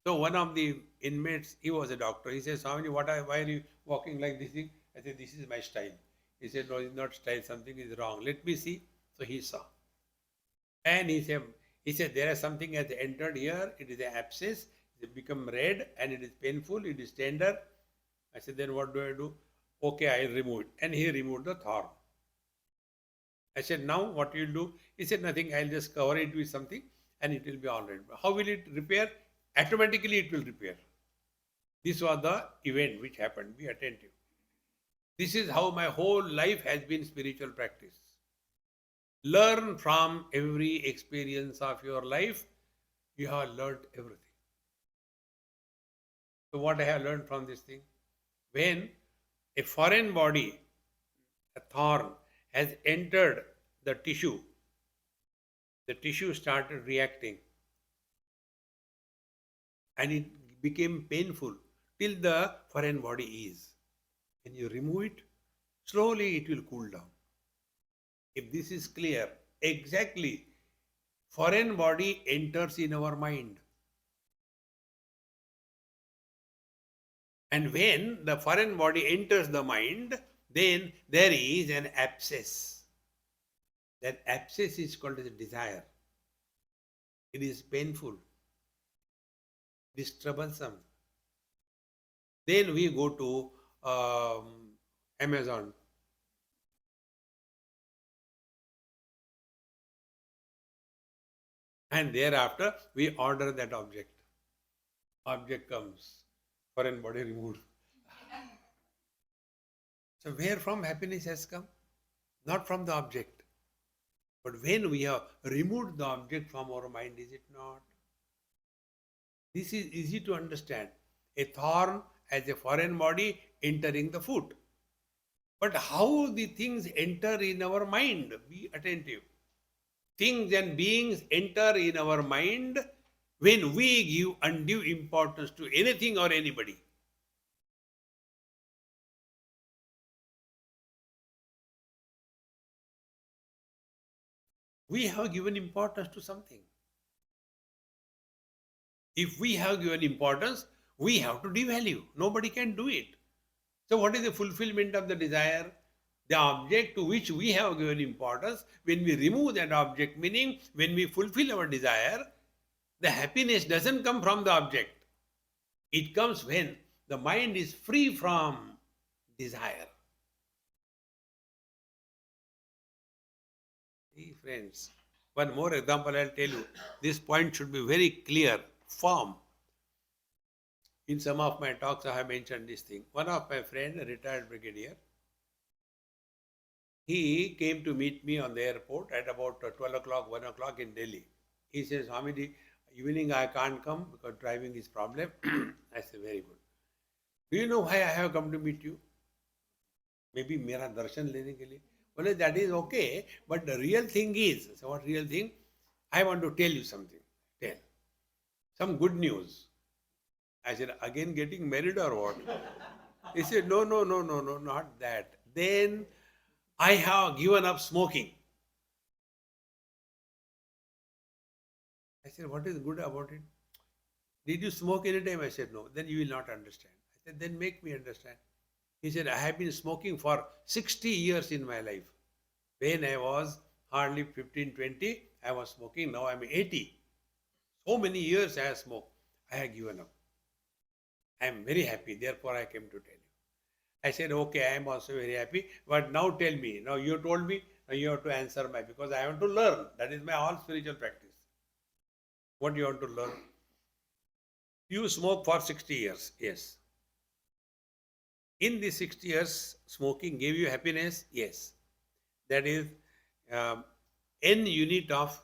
So one of the inmates, he was a doctor. He said, Swami, why are you walking like this thing? I said, this is my style. He said, no, it's not style. Something is wrong. Let me see. So he saw. And he said, there is something has entered here. It is an abscess. It become red and it is painful. It is tender. I said, then what do I do? Okay, I'll remove it. And he removed the thorn. I said, now what you will do? He said, nothing. I'll just cover it with something and it will be all right. How will it repair? Automatically it will repair. This was the event which happened. Be attentive. This is how my whole life has been spiritual practice. Learn from every experience of your life. You have learned everything. So what I have learned from this thing? When a foreign body, a thorn, has entered the tissue started reacting. And it became painful till the foreign body is. When you remove it, slowly it will cool down. If this is clear, exactly, foreign body enters in our mind. And when the foreign body enters the mind, then there is an abscess. That abscess is called as a desire. It is painful. It is troublesome. Then we go to Amazon. And thereafter, we order that object. Object comes, foreign body removed. So where from happiness has come? Not from the object. But when we have removed the object from our mind, is it not? This is easy to understand. A thorn as a foreign body entering the foot. But how the things enter in our mind? Be attentive. Things and beings enter in our mind when we give undue importance to anything or anybody. We have given importance to something. If we have given importance, we have to devalue. Nobody can do it. So what is the fulfillment of the desire? The object to which we have given importance, when we remove that object, meaning when we fulfill our desire, the happiness doesn't come from the object. It comes when the mind is free from desire. See, friends, one more example I'll tell you. This point should be very clear, firm. In some of my talks, I have mentioned this thing. One of my friend, a retired brigadier, he came to meet me on the airport at about 12 o'clock, 1 o'clock in Delhi. He says, Swamiji, evening I can't come because driving is problem. I said, very good. Do you know why I have come to meet you? Maybe मेरा दर्शन लेने के लिए. Well, that is okay, but the real thing is, so what real thing? I want to tell you something. Tell. Some good news. I said, again getting married or what? He said, no, not that. Then I have given up smoking. I said, what is good about it? Did you smoke any time? I said, no. Then you will not understand. I said, then make me understand. He said, I have been smoking for 60 years in my life. When I was hardly 15, 20, I was smoking. Now I am 80. So many years I have smoked. I have given up. I am very happy. Therefore, I came to tell you. I said, okay, I am also very happy. But now tell me. Now you told me, now you have to answer my, because I want to learn. That is my all spiritual practice. What do you want to learn? You smoke for 60 years. Yes. In these 60 years, smoking gave you happiness? Yes. That is n unit of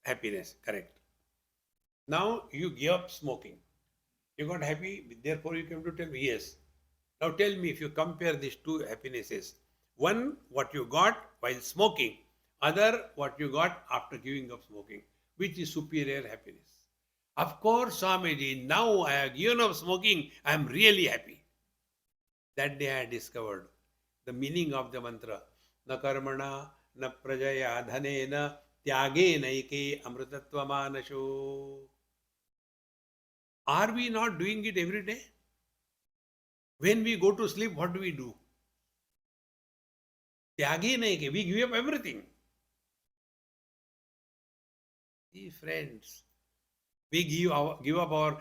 happiness. Correct. Now you give up smoking. You got happy, therefore you came to tell me, yes. Now tell me, if you compare these two happinesses, one what you got while smoking, other what you got after giving up smoking, which is superior happiness? Of course, Swamiji, now I have given up smoking, I am really happy. That day I discovered the meaning of the mantra. Na karmana, na prajaya dhanena, tyage naike amritatva manasho. Are we not doing it every day? When we go to sleep, what do we do? Tyage naike, we give up everything. See, friends, we give up our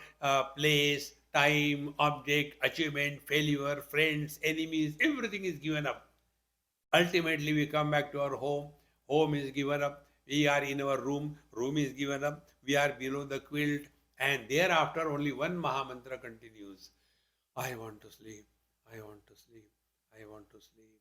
place, time, object, achievement, failure, friends, enemies, everything is given up. Ultimately, we come back to our home. Home is given up. We are in our room. Room is given up. We are below the quilt. And thereafter, only one Mahamantra continues. I want to sleep. I want to sleep. I want to sleep.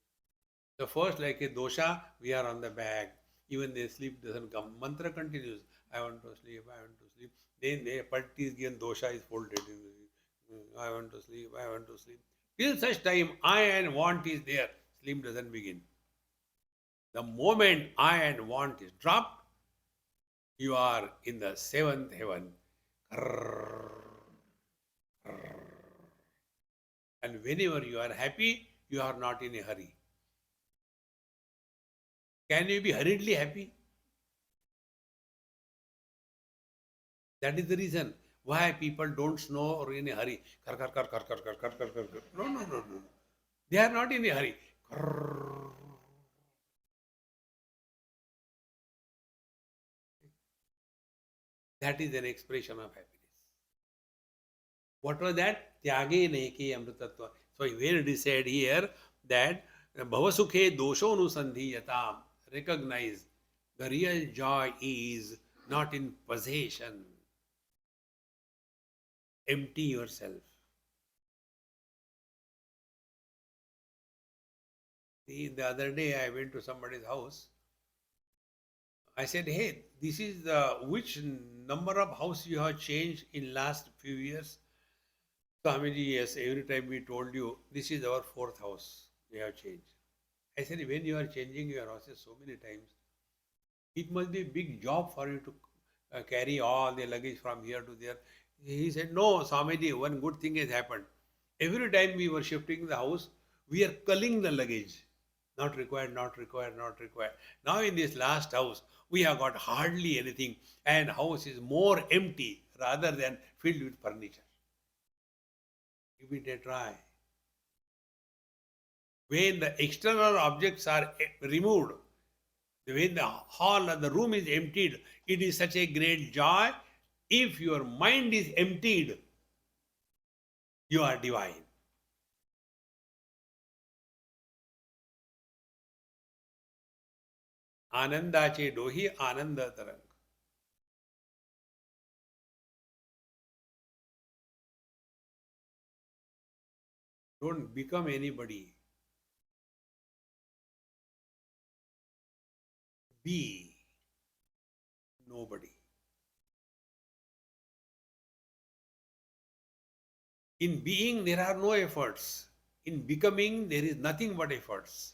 The first, like a dosha, we are on the bag. Even the sleep doesn't come. Mantra continues. I want to sleep. I want to sleep. Then the patti is given. Dosha is folded. I want to sleep. I want to sleep. Till such time, I and want is there. Sleep doesn't begin. The moment I and want is dropped, you are in the seventh heaven. And whenever you are happy, you are not in a hurry. Can you be hurriedly happy? That is the reason why people don't snore in a hurry. No. They are not in a hurry. That is an expression of happiness. What was that? Tyage naike amritatva. So when it is said here, that bhavasukhe dosho nusandhiyatam. Recognize the real joy is not in possession. Empty yourself. See, the other day I went to somebody's house. I said, hey, this is which number of house you have changed in last few years? Swamiji, yes, every time we told you, this is our fourth house we have changed. I said, when you are changing your houses so many times, it must be a big job for you to carry all the luggage from here to there. He said, no, Swamiji, one good thing has happened. Every time we were shifting the house, we are culling the luggage. Not required, not required, not required. Now in this last house, we have got hardly anything and house is more empty rather than filled with furniture. Give it a try. When the external objects are removed, when the hall or the room is emptied, it is such a great joy. If your mind is emptied, you are divine. Anandache dohi ananda tarang. Don't become anybody. Be nobody. In being, there are no efforts. In becoming, there is nothing but efforts.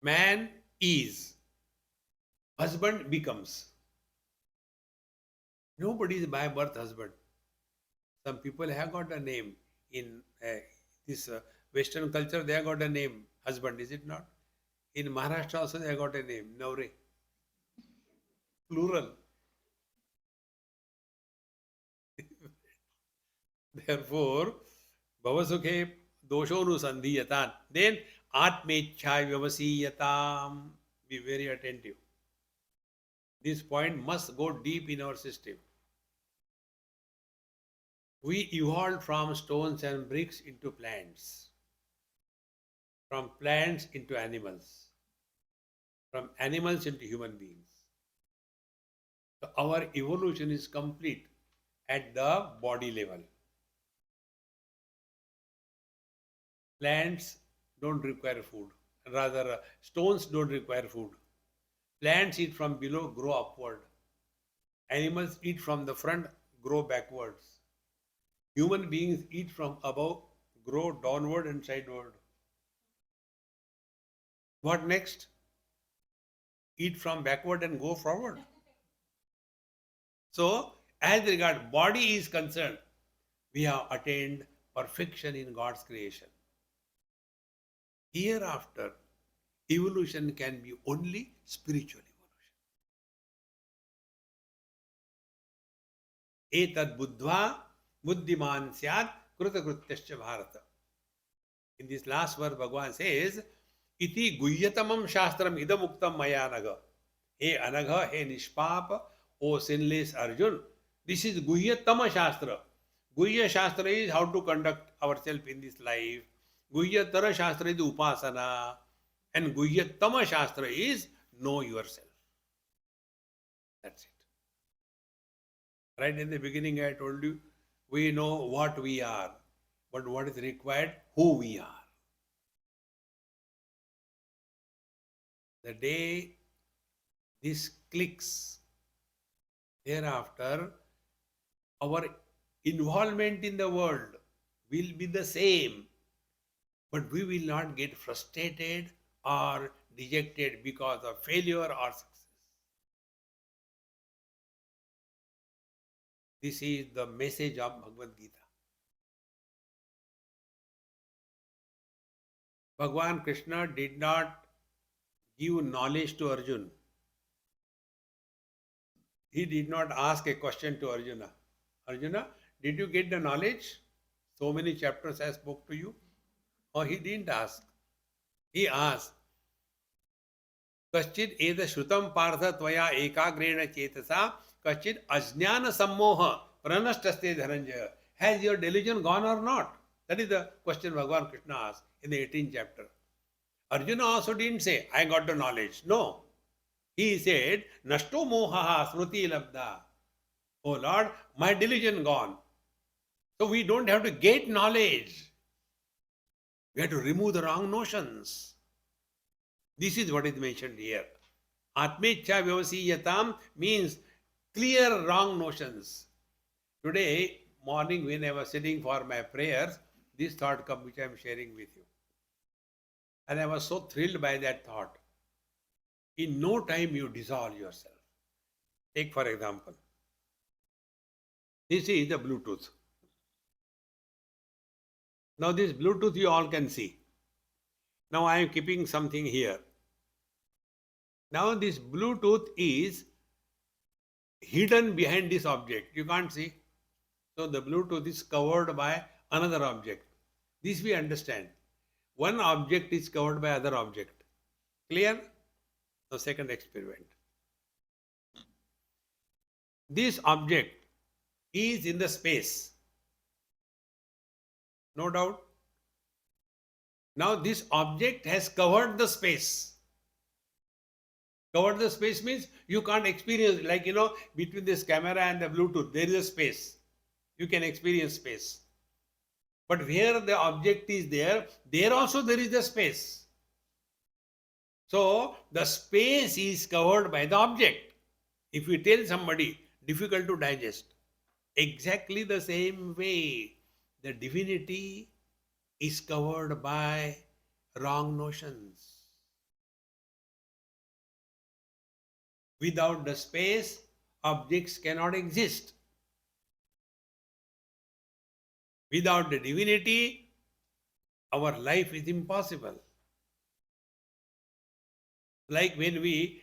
Man is. Husband becomes. Nobody is by birth husband. Some people have got a name. In this Western culture, they have got a name, husband, is it not? In Maharashtra also, they have got a name, Navre. Plural. Therefore, bhavasukhe doshonu sandhiyatan. Then, atmechha vyavasiyatam. Be very attentive. This point must go deep in our system. We evolved from stones and bricks into plants, from plants into animals, from animals into human beings. So our evolution is complete at the body level. Plants don't require food. Rather, stones don't require food. Plants eat from below, grow upward. Animals eat from the front, grow backwards. Human beings eat from above, grow downward and sideward. What next? Eat from backward and go forward. So, as regard body is concerned, we have attained perfection in God's creation. Hereafter, evolution can be only spiritual evolution. Etad buddhva buddhiman syad krutakrutyascha bharata. In this last verse, Bhagavan says, iti guyyatamam shastram idam uktam maya anaga. Hey anagha, hey nishpapa, O sinless Arjun, this is guhyatama shastra. Guhya shastra is how to conduct ourselves in this life. Guhyatara shastra is upasana. And guhyatama shastra is know yourself. That's it. Right in the beginning I told you, we know what we are, but what is required, who we are. The day this clicks, thereafter, our involvement in the world will be the same, but we will not get frustrated or dejected because of failure or success. This is the message of Bhagavad Gita. Bhagavan Krishna did not give knowledge to Arjuna. He did not ask a question to Arjuna. Arjuna, did you get the knowledge? So many chapters I spoke to you. Or he didn't ask. He asked, Kaschid eda shrutam partha tvaya ekagrena chetasa kaschid ajnana sammoha pranashtaste dhananjaya. Has your delusion gone or not? That is the question Bhagavan Krishna asked in the 18th chapter. Arjuna also didn't say, I got the knowledge. No. He said, Nashto mohaha smruti labda. Oh Lord, my delusion gone. So we don't have to get knowledge. We have to remove the wrong notions. This is what is mentioned here. Atmecha vyavasiyatam means clear wrong notions. Today morning when I was sitting for my prayers, this thought came which I am sharing with you. And I was so thrilled by that thought. In no time you dissolve yourself. Take for example, this is the Bluetooth. Now this Bluetooth you all can see. Now I am keeping something here. Now this Bluetooth is hidden behind this object. You can't see. So the Bluetooth is covered by another object. This we understand. One object is covered by other object. Clear? The second experiment. This object is in the space. No doubt. Now this object has covered the space. Covered the space means you can't experience, like between this camera and the Bluetooth, there is a space. You can experience space. But where the object is there also there is a space. So the space is covered by the object. If you tell somebody, difficult to digest, exactly the same way, the divinity is covered by wrong notions. Without the space, objects cannot exist. Without the divinity, our life is impossible. Like when we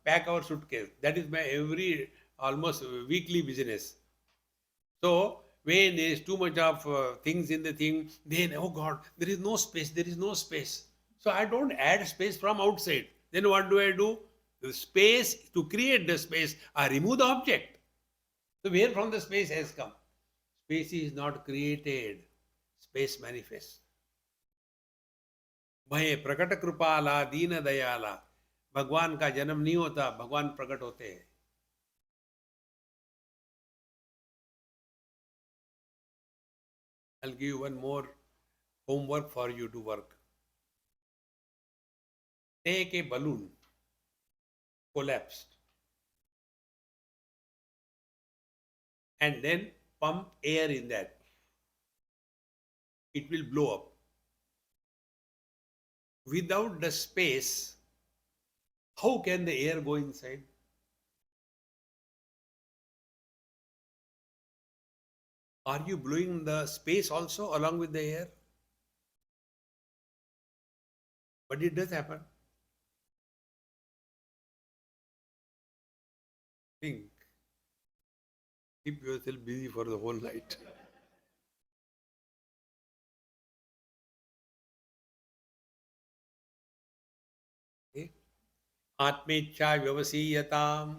pack our suitcase, that is my almost weekly business. So when there is too much of things in the thing, then, oh God, there is no space, there is no space. So I don't add space from outside. Then what do? The space, to create the space, I remove the object. So where from the space has come? Space is not created, space manifests. भय प्रकट कृपाला दीन दयाला, भगवान का जन्म नहीं होता, भगवान प्रकट होते हैं. I'll give you one more homework for you to work. Take a balloon, collapsed, and then pump air in that. It will blow up. Without the space, how can the air go inside? Are you blowing the space also along with the air? But it does happen. Think. Keep yourself busy for the whole night. Okay? Atmecha vyavasiyatam.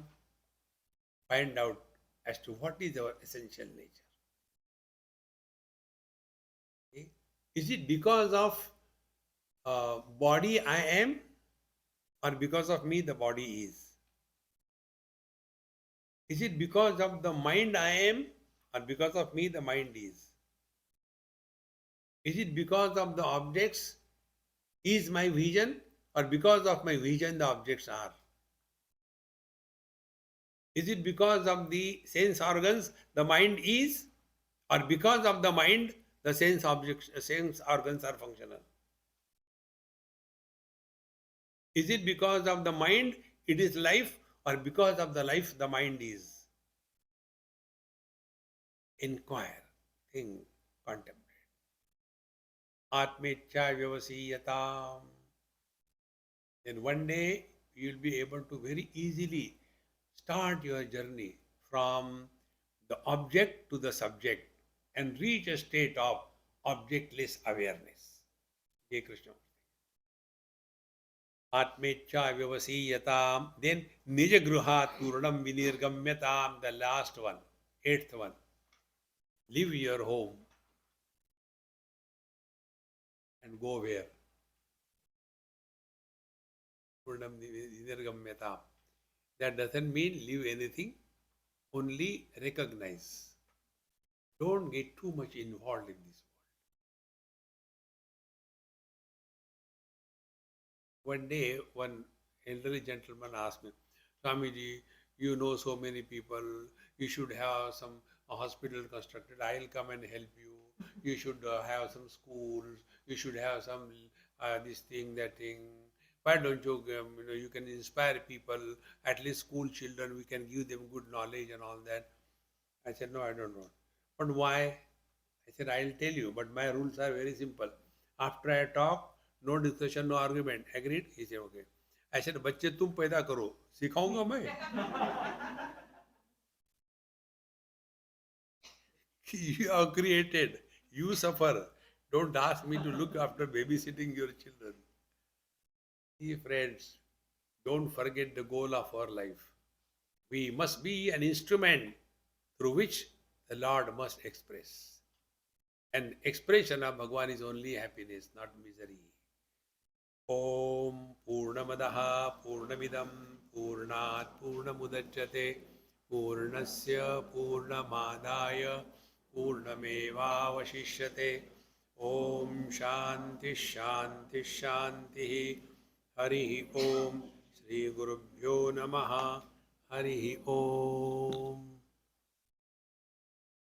Find out as to what is our essential nature. Okay? Is it because of body I am, or because of me the body is? Is it because of the mind I am, or because of me the mind is? Is it because of the objects is my vision, or because of my vision the objects are? Is it because of the sense organs the mind is, or because of the mind the sense organs are functional? Is it because of the mind it is life, or because of the life the mind is? Inquire, think, contemplate. Atmecha vyavasiyatam. Then one day you will be able to very easily start your journey from the object to the subject and reach a state of objectless awareness. Jai Krishna. Atmecha vyavasiyatam. Then nijagruhat purnam vinirgamyatam, the last one, 8th one. Leave your home and go where? Purnam nirgamyatam. That doesn't mean leave anything, only recognize. Don't get too much involved in this world. One day, one elderly gentleman asked me, Swamiji, you know so many people, you should have some a hospital constructed, I'll come and help you. You should have some schools, you should have some this thing, that thing. Why don't you, you can inspire people, at least school children, we can give them good knowledge and all that. I said, no, I don't know. But why? I said, I'll tell you, but my rules are very simple. After I talk, no discussion, no argument. Agreed? He said, okay. I said, बच्चे तुम पैदा करो, सिखाऊंगा मैं. You are created. You suffer. Don't ask me to look after babysitting your children. See, friends, don't forget the goal of our life. We must be an instrument through which the Lord must express. And expression of Bhagwan is only happiness, not misery. Om Purnamadaha Purnamidam Purnat Purnamudachyate Purnasya Purnamadaya Purnamevavashishyate. Om Shanti Shanti Shanti. Hari Om. Shri Gurubhyo Namaha. Hari Om.